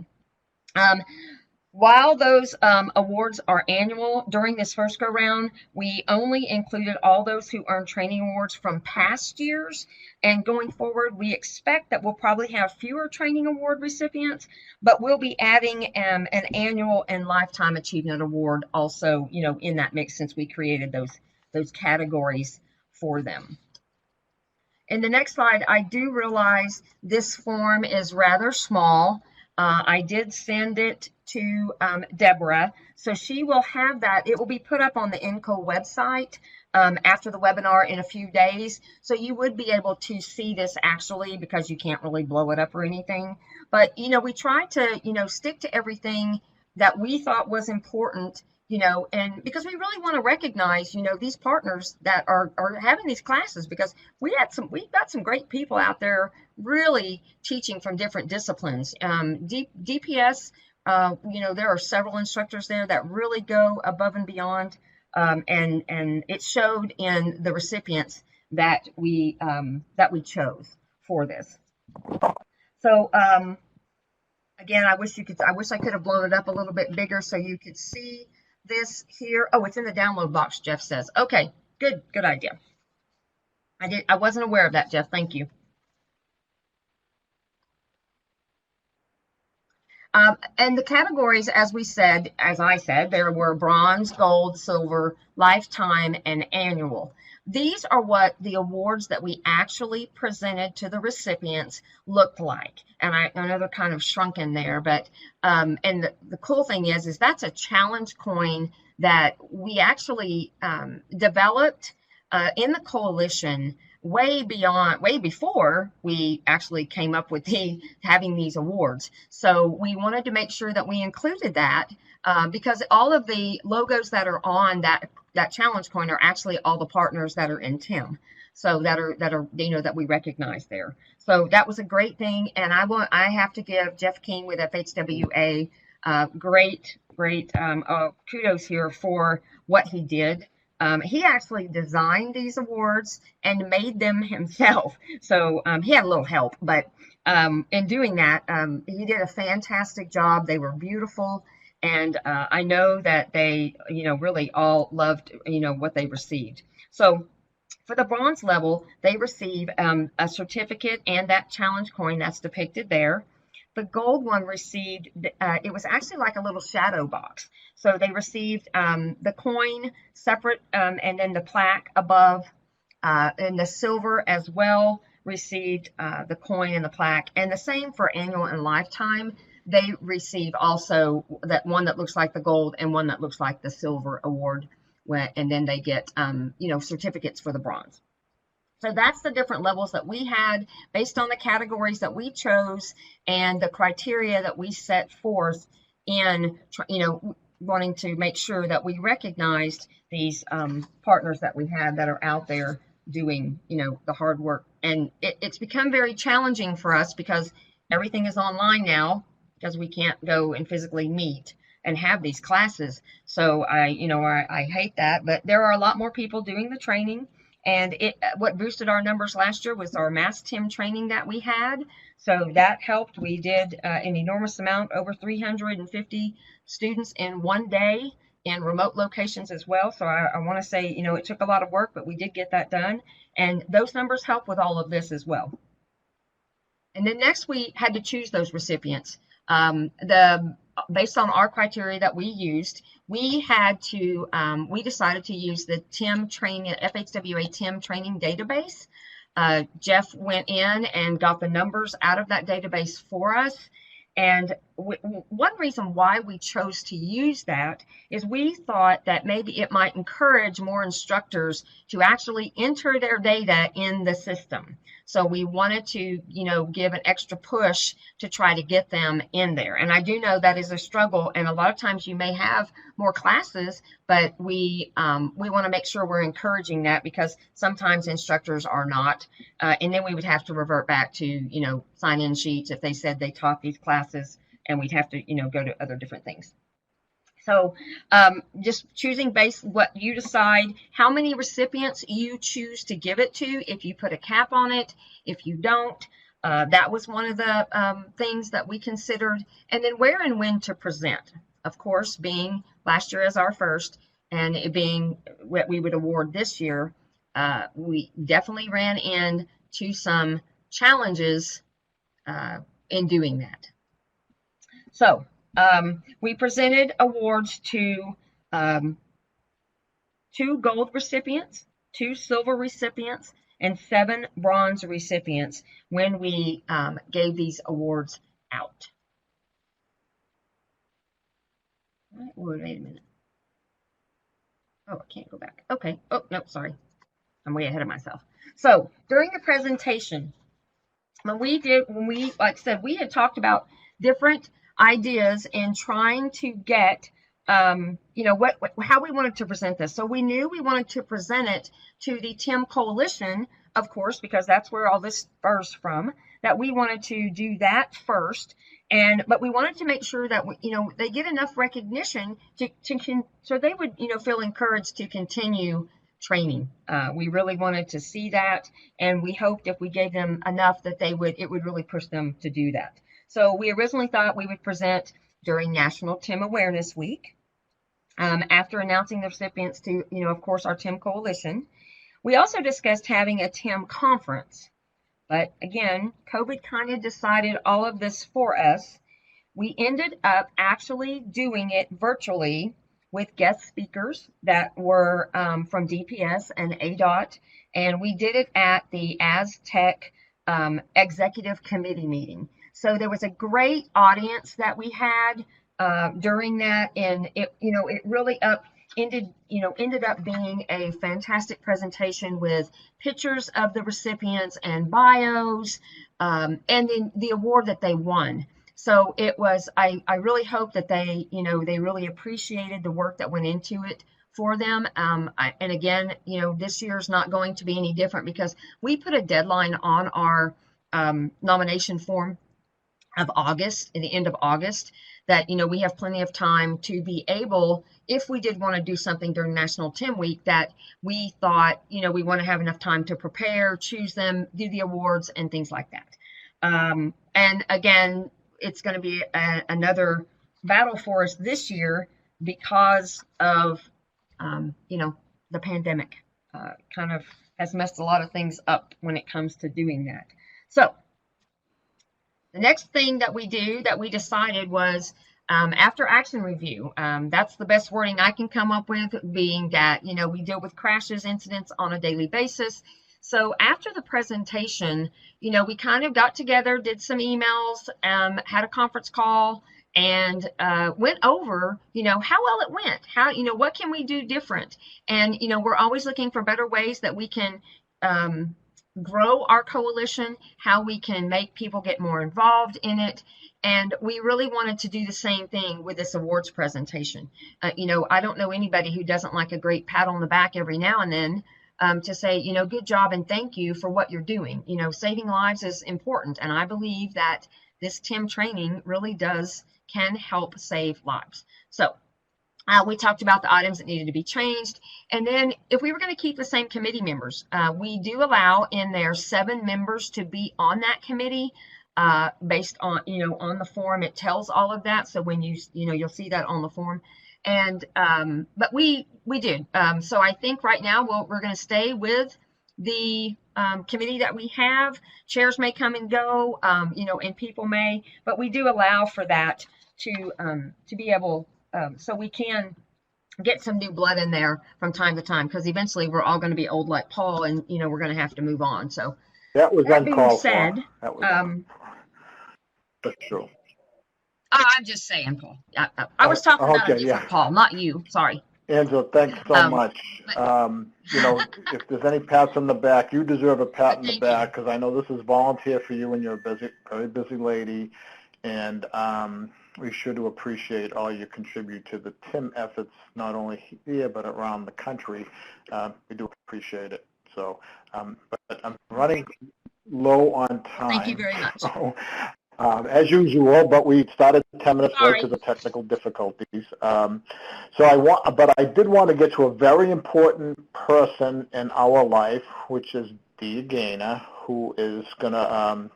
While those awards are annual, during this first go round, we only included all those who earned training awards from past years. And going forward, we expect that we'll probably have fewer training award recipients, but we'll be adding an annual and lifetime achievement award also, in that mix, since we created those categories for them. In the next slide, I do realize this form is rather small. I did send it to Deborah, so she will have that. It will be put up on the NCO website after the webinar in a few days. So you would be able to see this actually, because you can't really blow it up or anything. But, we tried to, stick to everything that we thought was important, and because we really want to recognize, these partners that are having these classes, because we've got some great people out there really teaching from different disciplines. DPS, there are several instructors there that really go above and beyond, and it showed in the recipients that we chose for this. So again, I wish I could have blown it up a little bit bigger so you could see this here. Oh, it's in the download box, Jeff says. Okay, good idea. I wasn't aware of that, Jeff. Thank you. And the categories, as I said, there were bronze, gold, silver, lifetime, and annual. These are what the awards that we actually presented to the recipients looked like. And I know they're kind of shrunken there, but and the cool thing is that's a challenge coin that we actually developed in the coalition way before we actually came up with having these awards. So we wanted to make sure that we included that because all of the logos that are on that challenge coin are actually all the partners that are in TIM. So that are that we recognize there. So that was a great thing, and I have to give Jeff King with FHWA great kudos here for what he did. He actually designed these awards and made them himself. So he had a little help, but in doing that, he did a fantastic job. They were beautiful. And I know that they, really all loved, what they received. So for the bronze level, they receive a certificate and that challenge coin that's depicted there. The gold one received, it was actually like a little shadow box. So they received the coin separate and then the plaque above, and the silver as well received the coin and the plaque. And the same for annual and lifetime. They receive also that one that looks like the gold and one that looks like the silver award. And then they get, certificates for the bronze. So that's the different levels that we had based on the categories that we chose and the criteria that we set forth in, wanting to make sure that we recognized these partners that we have that are out there doing, the hard work. And it's become very challenging for us because everything is online now because we can't go and physically meet and have these classes. So I hate that, but there are a lot more people doing the training. And what boosted our numbers last year was our mass TIM training that we had. So that helped. We did an enormous amount, over 350 students in one day in remote locations as well. So I want to say, it took a lot of work, but we did get that done. And those numbers help with all of this as well. And then next we had to choose those recipients. Based on our criteria that we used, we decided to use the TIM training, FHWA TIM training database. Jeff went in and got the numbers out of that database for us. And one reason why we chose to use that is we thought that maybe it might encourage more instructors to actually enter their data in the system. So we wanted to, give an extra push to try to get them in there. And I do know that is a struggle. And a lot of times you may have more classes, but we want to make sure we're encouraging that because sometimes instructors are not. And then we would have to revert back to, sign-in sheets if they said they taught these classes, and we'd have to, go to other different things. So just choosing based what you decide, how many recipients you choose to give it to, if you put a cap on it, if you don't, that was one of the things that we considered. And then where and when to present. Of course, being last year as our first and it being what we would award this year, we definitely ran into some challenges in doing that. So we presented awards to 2 gold recipients, 2 silver recipients, and 7 bronze recipients when we gave these awards out. Wait a minute. Oh, I can't go back. Okay. Oh, no, sorry. I'm way ahead of myself. So during the presentation, like I said, we had talked about different ideas in trying to get, how we wanted to present this. So we knew we wanted to present it to the TIM Coalition, of course, because that's where all this spurs from, that we wanted to do that first. But we wanted to make sure that, they get enough recognition so they would, feel encouraged to continue training. We really wanted to see that, and we hoped if we gave them enough that it would really push them to do that. So we originally thought we would present during National TIM Awareness Week, after announcing the recipients to, of course, our TIM Coalition. We also discussed having a TIM conference, but again, COVID kind of decided all of this for us. We ended up actually doing it virtually with guest speakers that were from DPS and ADOT, and we did it at the Aztec Executive Committee meeting. So there was a great audience that we had during that, and it really ended up being a fantastic presentation with pictures of the recipients and bios, and then the award that they won. So it was, I really hope that they really appreciated the work that went into it for them. And again, this year's not going to be any different because we put a deadline on our nomination form of August, at the end of August, that, we have plenty of time to be able, if we did want to do something during National TIM Week, that we thought, we want to have enough time to prepare, choose them, do the awards and things like that. And again, it's going to be another battle for us this year because of, the pandemic kind of has messed a lot of things up when it comes to doing that. So the next thing that we decided was after action review. That's the best wording I can come up with, being that, we deal with crashes, incidents on a daily basis. So after the presentation, we kind of got together, did some emails, had a conference call, and went over, how well it went, how, what can we do different? And, we're always looking for better ways that we can grow our coalition, how we can make people get more involved in it. And we really wanted to do the same thing with this awards presentation. I don't know anybody who doesn't like a great pat on the back every now and then. To say, good job and thank you for what you're doing. Saving lives is important, and I believe that this TIM training really can help save lives. So we talked about the items that needed to be changed, and then if we were going to keep the same committee members, we do allow in there 7 members to be on that committee. Based on, on the form, it tells all of that. So when you'll see that on the form. And but we did. So I think right now we're going to stay with the committee that we have. Chairs may come and go, and people may, but we do allow for that to be able, so we can get some new blood in there from time to time, because eventually we're all going to be old like Paul, and we're going to have to move on. So that was uncalled for. That was for sure. Oh, I'm just saying, Paul. I was talking about a different Paul, not you. Sorry. Angela, thanks so much. If there's any pats on the back, you deserve a pat on the back, because I know this is volunteer for you, and you're a very busy lady, and we sure do appreciate all you contribute to the TIM efforts, not only here but around the country. We do appreciate it. So, but I'm running low on time. Thank you very much. So, as usual, but we started 10 minutes late because of technical difficulties. But I did want to get to a very important person in our life, which is Dia Gaynor, who is going to,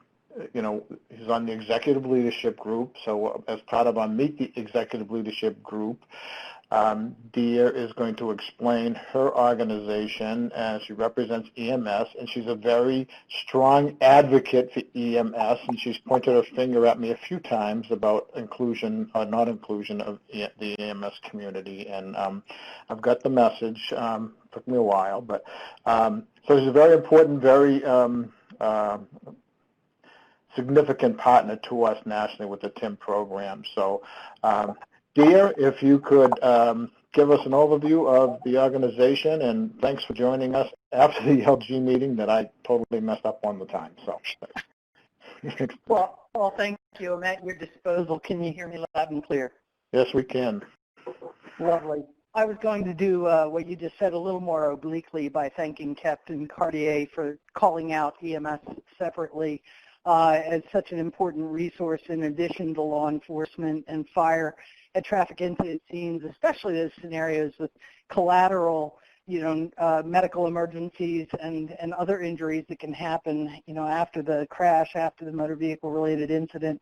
he's on the executive leadership group. So as part of our Meet the Executive Leadership group, Dia is going to explain her organization, and she represents EMS, and she's a very strong advocate for EMS, and she's pointed her finger at me a few times about inclusion or not inclusion of the EMS community, and I've got the message. Took me a while, but so she's a very important, very significant partner to us nationally with the TIM program. So Dear, if you could give us an overview of the organization, and thanks for joining us after the LG meeting that I totally messed up on the time. So, Well, thank you. I'm at your disposal. Can you hear me loud and clear? yes, we can. Lovely. I was going to do what you just said a little more obliquely by thanking Captain Cartier for calling out EMS separately as such an important resource in addition to law enforcement and fire at traffic incident scenes, especially those scenarios with collateral, medical emergencies and other injuries that can happen, after the crash, after the motor vehicle-related incident.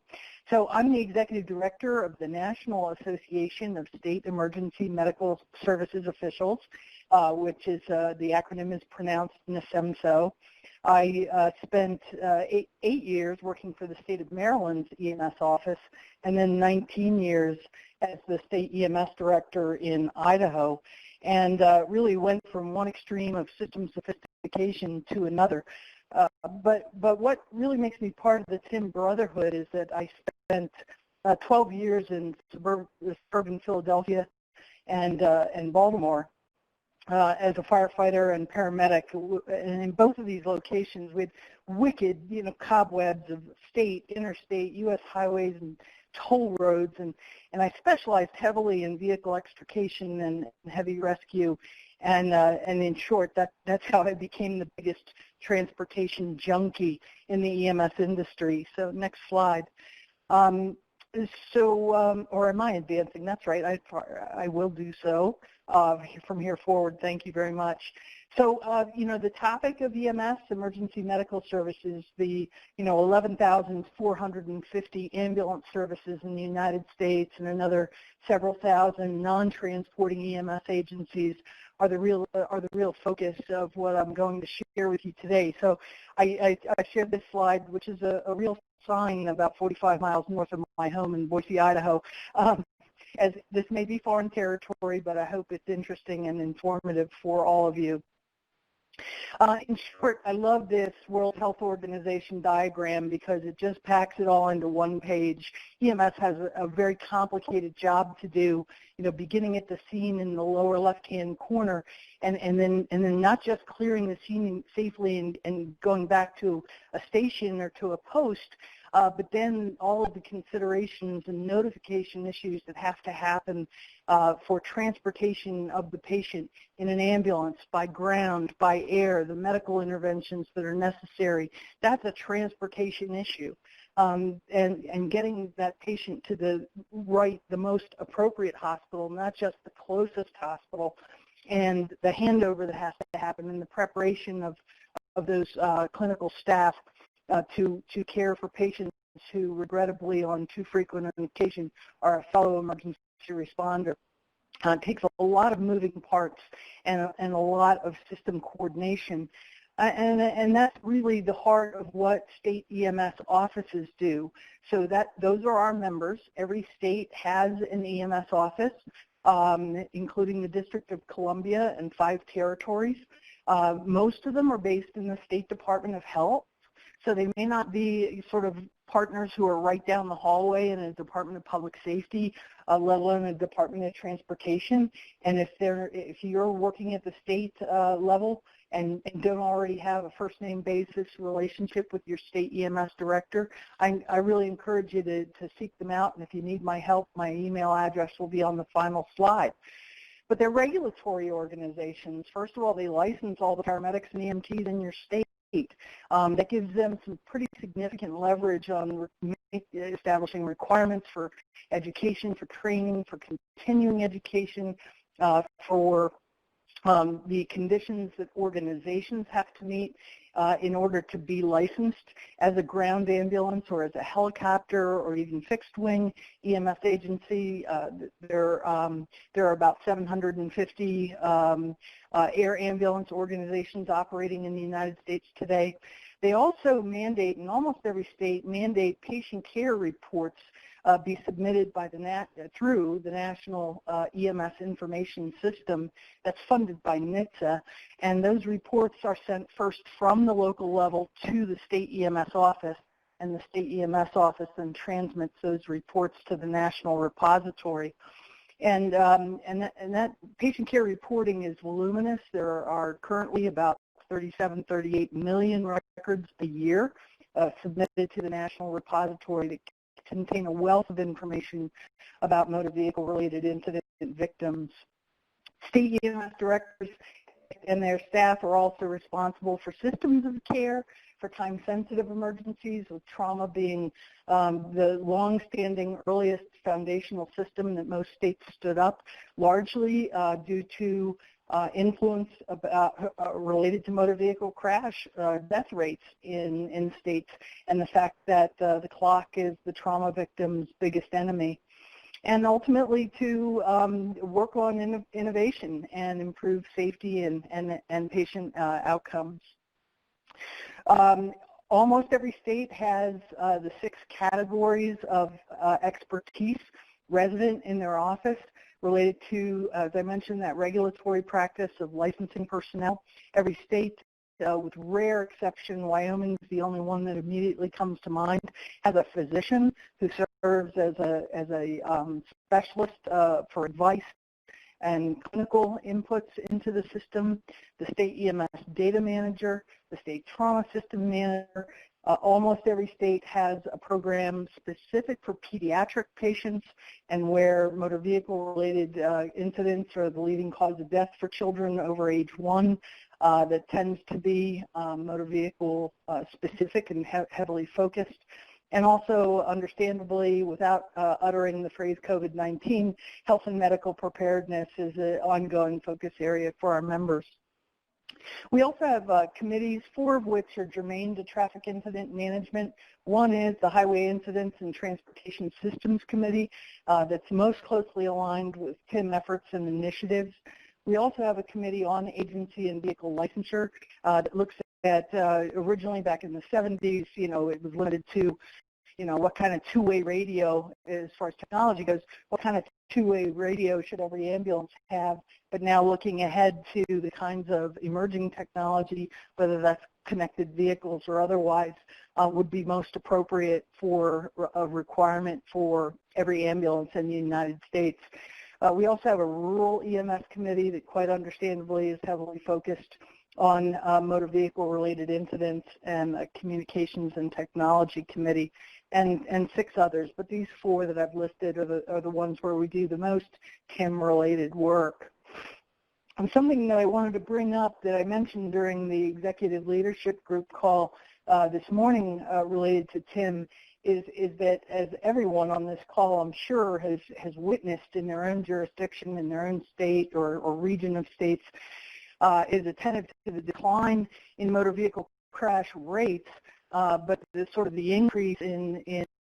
So I'm the executive director of the National Association of State Emergency Medical Services Officials, which is the acronym is pronounced NASEMSO. I spent 8 years working for the state of Maryland's EMS office, and then 19 years as the state EMS director in Idaho, and really went from one extreme of system sophistication to another. But what really makes me part of the TIM Brotherhood is that I spent 12 years in suburban Philadelphia and Baltimore as a firefighter and paramedic. And in both of these locations, we had wicked, cobwebs of state, interstate, U.S. highways and toll roads, and I specialized heavily in vehicle extrication and heavy rescue, and in short, that's how I became the biggest transportation junkie in the EMS industry. So next slide. Or am I advancing? That's right. I will do so from here forward. Thank you very much. So, the topic of EMS, emergency medical services, the, 11,450 ambulance services in the United States and another several thousand non-transporting EMS agencies are the real focus of what I'm going to share with you today. So I shared this slide, which is a real sign about 45 miles north of my home in Boise, Idaho. As this may be foreign territory, but I hope it's interesting and informative for all of you. In short, I love this World Health Organization diagram because it just packs it all into one page. EMS has a very complicated job to do, beginning at the scene in the lower left-hand corner, and then not just clearing the scene safely and going back to a station or to a post, but then all of the considerations and notification issues that have to happen for transportation of the patient in an ambulance, by ground, by air, the medical interventions that are necessary. That's a transportation issue. And getting that patient to the most appropriate hospital, not just the closest hospital, and the handover that has to happen and the preparation of those clinical staff to care for patients who regrettably on too frequent an occasion are a fellow emergency responder. It takes a lot of moving parts and a lot of system coordination. And that's really the heart of what state EMS offices do. So those are our members. Every state has an EMS office, including the District of Columbia and 5 territories. Most of them are based in the State Department of Health. So they may not be sort of partners who are right down the hallway in a Department of Public Safety, let alone a Department of Transportation. And if you're working at the state level and don't already have a first name basis relationship with your state EMS director, I really encourage you to seek them out. And if you need my help, my email address will be on the final slide. But they're regulatory organizations. First of all, they license all the paramedics and EMTs in your state. That gives them some pretty significant leverage on establishing requirements for education, for training, for continuing education, for the conditions that organizations have to meet in order to be licensed as a ground ambulance or as a helicopter or even fixed wing EMS agency. There are about 750 air ambulance organizations operating in the United States today. They also mandate, in almost every state, mandate patient care reports be submitted by through the National EMS Information System that's funded by NHTSA, and those reports are sent first from the local level to the state EMS office, and the state EMS office then transmits those reports to the national repository. And that patient care reporting is voluminous. There are currently about 37, 38 million records a year submitted to the national repository that contain a wealth of information about motor vehicle-related incident victims. State EMS directors and their staff are also responsible for systems of care for time-sensitive emergencies, with trauma being the long-standing earliest foundational system that most states stood up, largely due to influence related to motor vehicle crash death rates in states, and the fact that the clock is the trauma victim's biggest enemy. And ultimately to work on innovation and improve safety and patient outcomes. Almost every state has the 6 categories of expertise resident in their office related to, as I mentioned, that regulatory practice of licensing personnel. Every state, with rare exception, Wyoming is the only one that immediately comes to mind, has a physician who serves as a specialist for advice and clinical inputs into the system, the state EMS data manager, the state trauma system manager. Almost every state has a program specific for pediatric patients, and where motor vehicle-related incidents are the leading cause of death for children over age 1. That tends to be motor vehicle specific and heavily focused. And also, understandably, without uttering the phrase COVID-19, health and medical preparedness is an ongoing focus area for our members. We also have committees, 4 of which are germane to traffic incident management. One is the Highway Incidents and Transportation Systems Committee that's most closely aligned with TIM efforts and initiatives. We also have a committee on agency and vehicle licensure that looks at, originally back in the 70s, it was limited to, what kind of two-way radio, as far as technology goes, what kind of two-way radio should every ambulance have, but now looking ahead to the kinds of emerging technology, whether that's connected vehicles or otherwise, would be most appropriate for a requirement for every ambulance in the United States. We also have a rural EMS committee that quite understandably is heavily focused on motor vehicle-related incidents, and a communications and technology committee, and 6 others. But these 4 that I've listed are the ones where we do the most TIM-related work. And something that I wanted to bring up that I mentioned during the executive leadership group call this morning related to TIM is that, as everyone on this call, I'm sure, has witnessed in their own jurisdiction, in their own state or region of states, is attentive to the decline in motor vehicle crash rates, but the increase in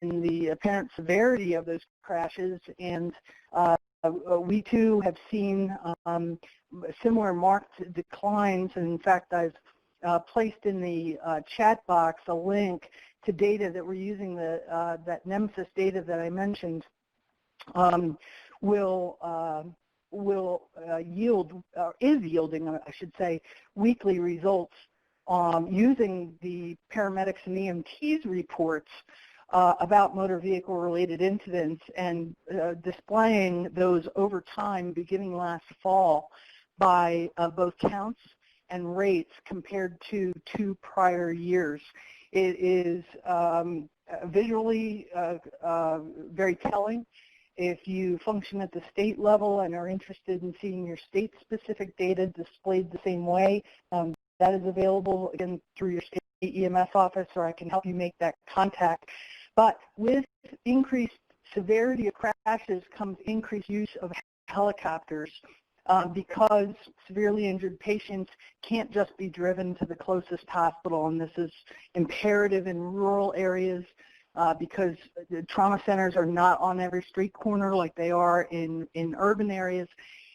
the apparent severity of those crashes. And we too have seen similar marked declines. And in fact, I've placed in the chat box a link to data that we're using, that NEMSIS data that I mentioned is yielding, I should say, weekly results using the paramedics and EMTs reports about motor vehicle-related incidents, and displaying those over time beginning last fall by both counts and rates compared to 2 prior years. It is visually very telling. If you function at the state level and are interested in seeing your state-specific data displayed the same way, that is available, again, through your state EMS office, or I can help you make that contact. But with increased severity of crashes comes increased use of helicopters, because severely injured patients can't just be driven to the closest hospital, and this is imperative in rural areas because the trauma centers are not on every street corner like they are in urban areas.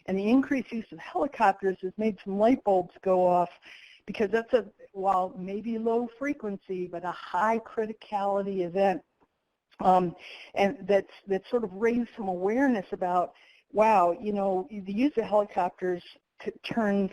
And the increased use of helicopters has made some light bulbs go off, because that's while maybe low frequency, but a high criticality event. And that's sort of raised some awareness about, wow, the use of helicopters turns,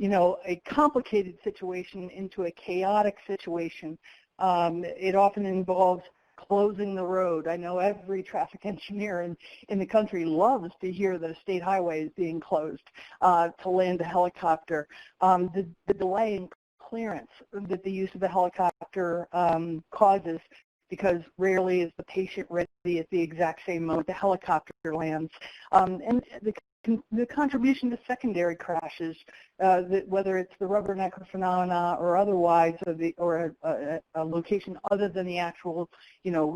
a complicated situation into a chaotic situation. It often involves closing the road. I know every traffic engineer in the country loves to hear that a state highway is being closed to land a helicopter. The delay in clearance that the use of a helicopter causes, because rarely is the patient ready at the exact same moment the helicopter lands. And the contribution to secondary crashes, whether it's the rubbernecker phenomena or otherwise, or a location other than the actual,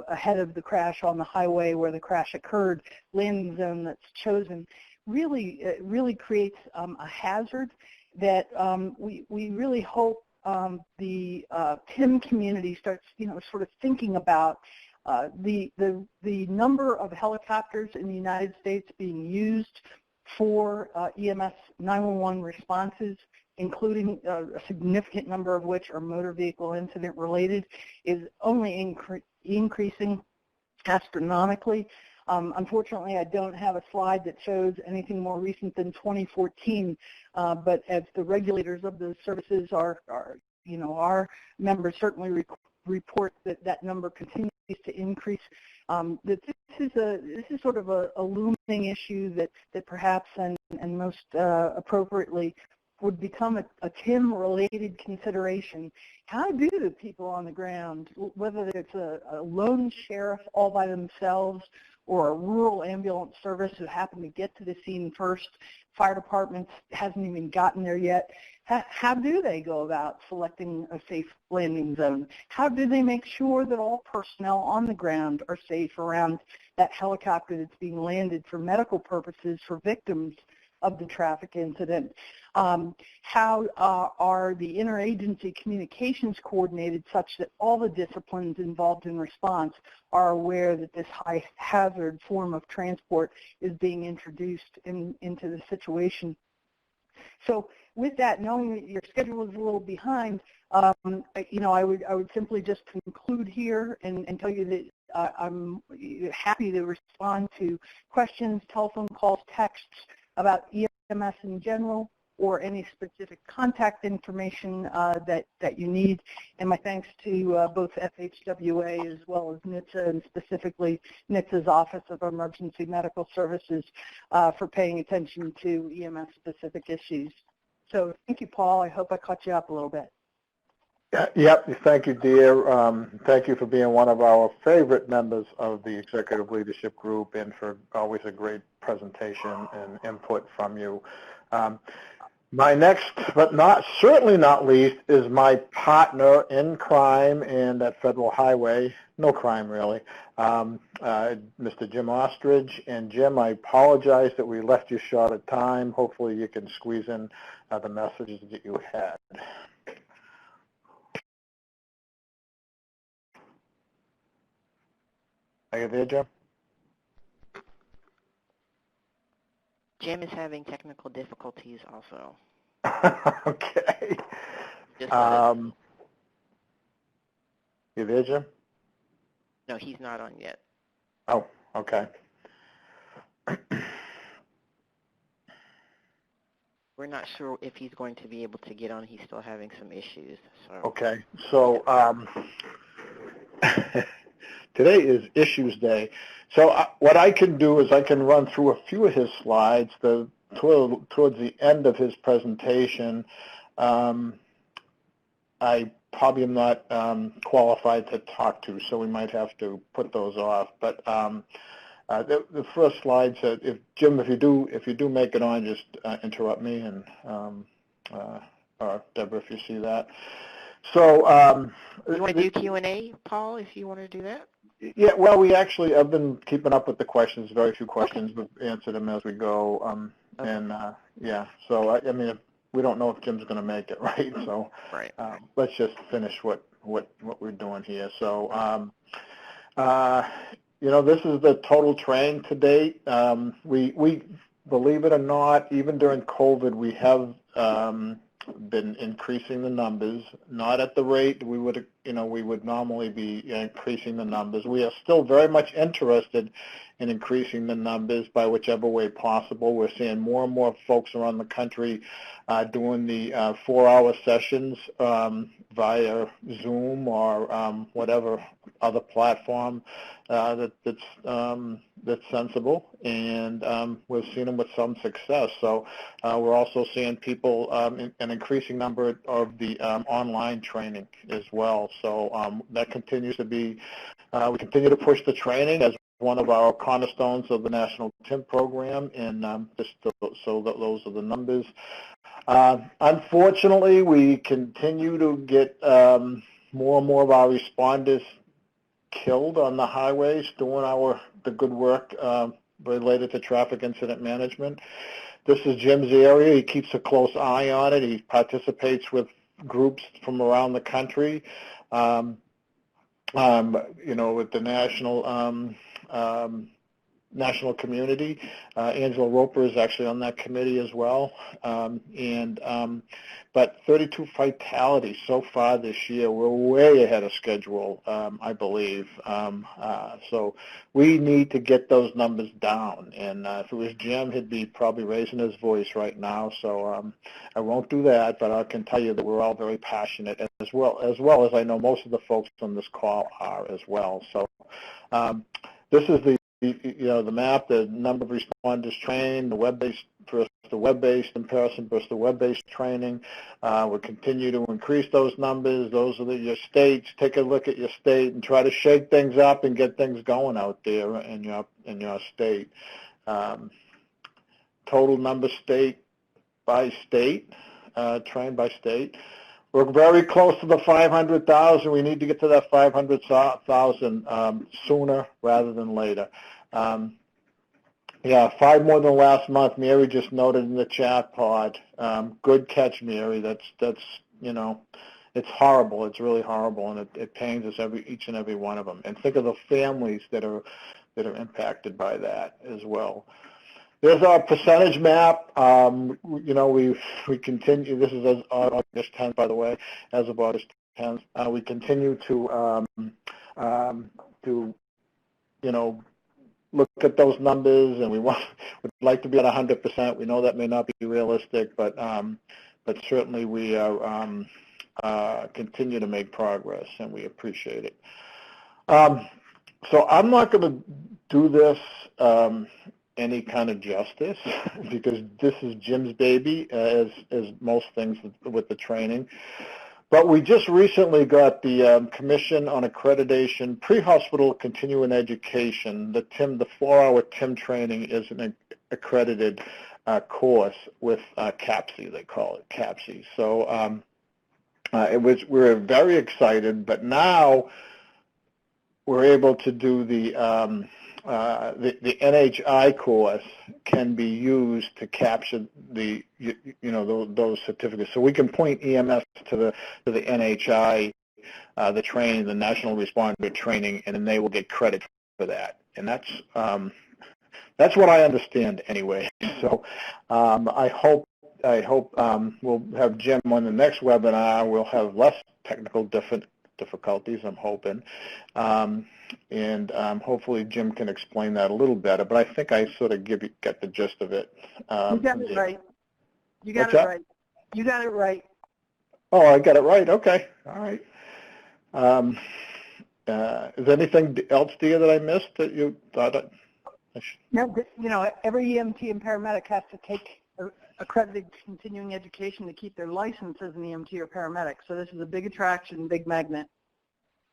ahead of the crash on the highway where the crash occurred, landing zone that's chosen, really creates a hazard that we really hope the TIM community starts, sort of thinking about. The number of helicopters in the United States being used for EMS 911 responses, including a significant number of which are motor vehicle incident related, is only increasing astronomically. Unfortunately, I don't have a slide that shows anything more recent than 2014, but as the regulators of those services are our members certainly report that number continues to increase. That this is sort of a looming issue that perhaps and most appropriately would become a TIM-related consideration. How do the people on the ground, whether it's a lone sheriff all by themselves or a rural ambulance service who happen to get to the scene first, fire departments hasn't even gotten there yet, how do they go about selecting a safe landing zone? How do they make sure that all personnel on the ground are safe around that helicopter that's being landed for medical purposes for victims of the traffic incident? How are the interagency communications coordinated such that all the disciplines involved in response are aware that this high hazard form of transport is being introduced into the situation? So with that, knowing that your schedule is a little behind, I would simply just conclude here and tell you that I'm happy to respond to questions, telephone calls, texts about EMS in general, or any specific contact information that you need. And my thanks to both FHWA as well as NHTSA, and specifically NHTSA's Office of Emergency Medical Services for paying attention to EMS-specific issues. So thank you, Paul. I hope I caught you up a little bit. Yep, thank you, dear. Thank you for being one of our favorite members of the Executive Leadership Group and for always a great presentation and input from you. My next, but certainly not least, is my partner in crime and at Federal Highway, no crime really, Mr. Jim Ostrich. And Jim, I apologize that we left you short of time. Hopefully you can squeeze in the messages that you had. Are you there, Jim? Jim is having technical difficulties also. Okay. Just you there, Jim? no, he's not on yet. Oh, okay. We're not sure if he's going to be able to get on. He's still having some issues. So. Okay. So today is Issues Day. So what I can do is I can run through a few of his slides. Towards the end of his presentation, I probably am not qualified to talk to, so we might have to put those off. But the first slide said, Jim, if you do make it on, just interrupt me, and or Deborah, if you see that. So you want to do Q&A, Paul, if you want to do that? Yeah, well, I've been keeping up with the questions, very few questions, but answer them as we go. Okay. And yeah, so I mean, we don't know if Jim's going to make it, right? So right. Let's just finish what we're doing here. So this is the total train to date. We believe it or not, even during COVID, we have been increasing the numbers, not at the rate we would normally be increasing the numbers. We are still very much interested and increasing the numbers by whichever way possible. We're seeing more and more folks around the country doing the 4-hour sessions via Zoom or whatever other platform that's sensible, and we've seen them with some success. So we're also seeing people, an increasing number of the online training as well. So that continues to be, we continue to push the training as one of our cornerstones of the National TIM program, and so that those are the numbers. Unfortunately, we continue to get more and more of our responders killed on the highways doing the good work related to traffic incident management. This is Jim's area. He keeps a close eye on it. He participates with groups from around the country, with the national community. Angela Roper is actually on that committee as well. But 32 fatalities so far this year. We're way ahead of schedule, I believe. So we need to get those numbers down. And if it was Jim, he'd be probably raising his voice right now. So I won't do that, but I can tell you that we're all very passionate, as well as I know most of the folks on this call are as well. So this is the map, the number of responders trained, the web-based versus the web-based, in person versus the web-based training. We'll continue to increase those numbers. Those are your states. Take a look at your state and try to shake things up and get things going out there in your state. Total number state by state, trained by state. We're very close to the 500,000. We need to get to that 500,000 sooner rather than later. 5 more than last month. Mary just noted in the chat pod. Good catch, Mary. That's it's horrible. It's really horrible, and it pains us each and every one of them. And think of the families that are impacted by that as well. There's our percentage map. We continue. This is August 10th, by the way, as of August 10th. We continue to look at those numbers, and would like to be at 100%. We know that may not be realistic, but certainly we are continue to make progress, and we appreciate it. So I'm not going to do this any kind of justice because this is Jim's baby, as most things with the training. But we just recently got the Commission on Accreditation Pre-Hospital Continuing Education. The 4-hour TIM training is an accredited course with CAPC, they call it CAPC. So we're very excited, but now we're able to do the NHI course can be used to capture those certificates. So we can point EMS to the NHI, the training, the National Responder Training, and then they will get credit for that. And that's what I understand anyway. So I hope we'll have Jim on the next webinar. We'll have less technical difficulties, I'm hoping. And hopefully Jim can explain that a little better, but I think I sort of get the gist of it. You got it right. You got it right. You got it right. Oh, I got it right. Okay. All right. Is there anything else, Dia, that I missed that you thought I should? No, every EMT and paramedic has to take accredited continuing education to keep their license as an EMT or paramedic. So this is a big attraction, big magnet.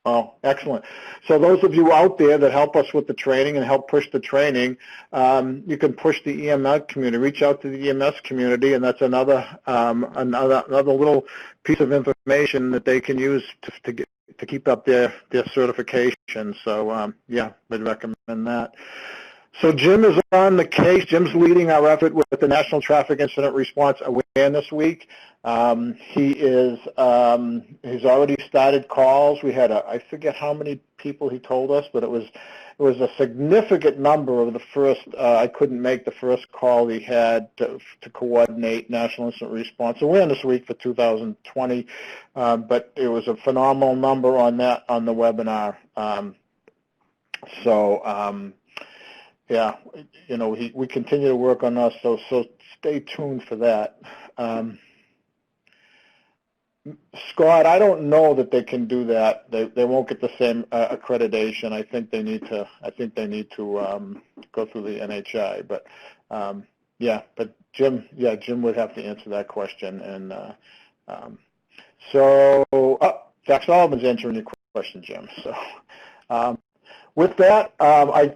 Oh, excellent. So those of you out there that help us with the training and help push the training, you can push the EMS community, reach out to the EMS community, and that's another little piece of information that they can use to keep up their certification. So, yeah, I'd recommend that. So Jim is on the case. Jim's leading our effort with the National Traffic Incident Response Awareness Week. He's already started calls. We had I forget how many people he told us, but it was a significant number of the first. I couldn't make the first call he had to coordinate National Incident Response Awareness Week for 2020, but it was a phenomenal number on the webinar. yeah, we continue to work on us, so stay tuned for that. Scott, I don't know that they can do that. They won't get the same accreditation. I think they need to go through the NHI. But but Jim would have to answer that question. And Jack Sullivan's answering your question, Jim. So with that,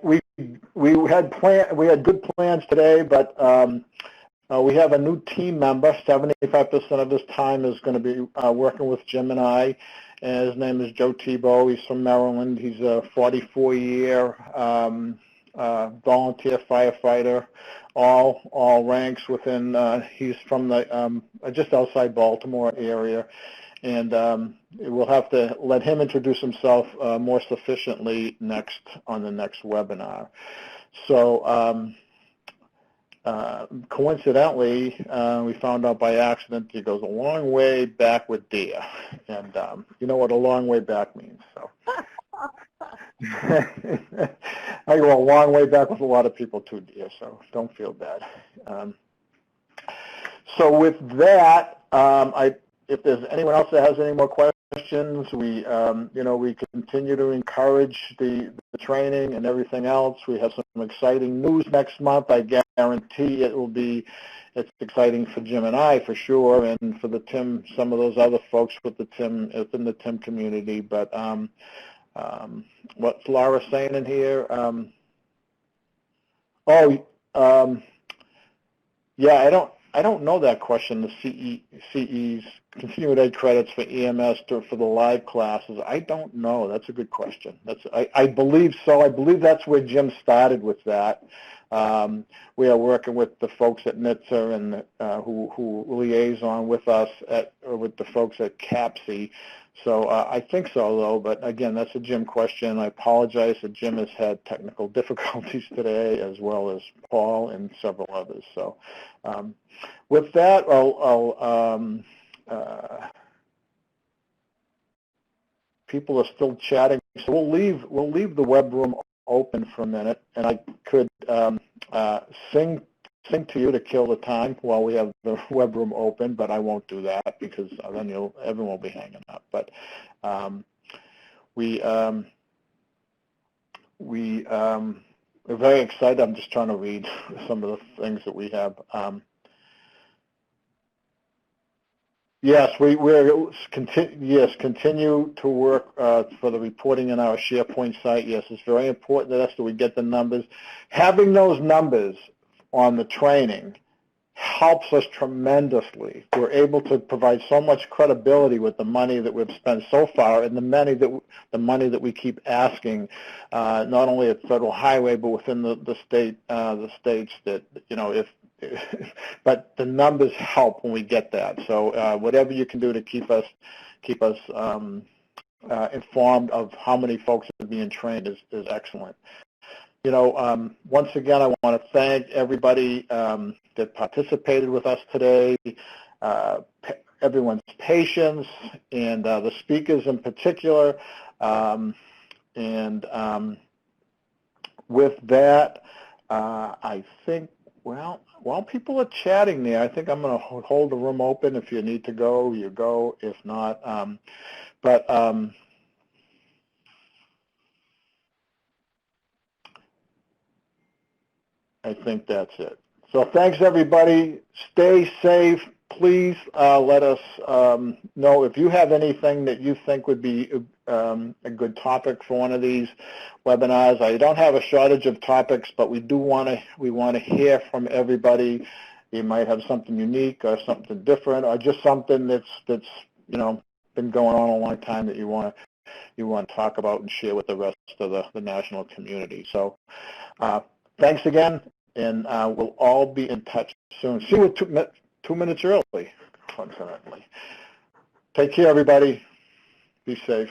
we had good plans today, but we have a new team member. 75% of his time is going to be working with Jim and I. And his name is Joe Tebow. He's from Maryland. He's a 44-year volunteer firefighter, all ranks within. He's from the just outside Baltimore area, and we'll have to let him introduce himself more sufficiently on the next webinar. So. Coincidentally, we found out by accident he goes a long way back with Dia, and you know what a long way back means. So I go a long way back with a lot of people too, Dia, so don't feel bad. So with that, if there's anyone else that has any more questions, we continue to encourage the training and everything else. We have some exciting news next month. I guarantee it's exciting for Jim and I for sure, and for the Tim, some of those other folks within the Tim community. But what's Laura saying in here? I don't know that question, the CE's continuing ed credits for EMS for the live classes. I don't know. That's a good question. I believe so. I believe that's where Jim started with that. We are working with the folks at NHTSA and who liaison with us with the folks at CAPSI. So I think so, though. But again, that's a Jim question. I apologize that Jim has had technical difficulties today, as well as Paul and several others. So with that, people are still chatting, so we'll leave the web room open for a minute, and I could sing to you to kill the time while we have the web room open, but I won't do that because then everyone will be hanging up. But we're very excited. I'm just trying to read some of the things that we have. Yes, continue to work for the reporting in our SharePoint site. Yes, it's very important that we get the numbers. Having those numbers on the training helps us tremendously. We're able to provide so much credibility with the money that we've spent so far, and the money that we keep asking, not only at Federal Highway but within the states that but the numbers help when we get that. So whatever you can do to keep us informed of how many folks are being trained is excellent. Once again, I want to thank everybody that participated with us today, everyone's patience, and the speakers in particular. With that, I think, while people are chatting there, I think I'm going to hold the room open. If you need to go, you go. If not, I think that's it. So thanks, everybody. Stay safe. Please let us know if you have anything that you think would be a good topic for one of these webinars. I don't have a shortage of topics, but we want to hear from everybody. You might have something unique or something different, or just something that's been going on a long time that you want to talk about and share with the rest of the national community. So thanks again, and we'll all be in touch soon. See you 2 minutes early, coincidentally. Take care, everybody. Be safe.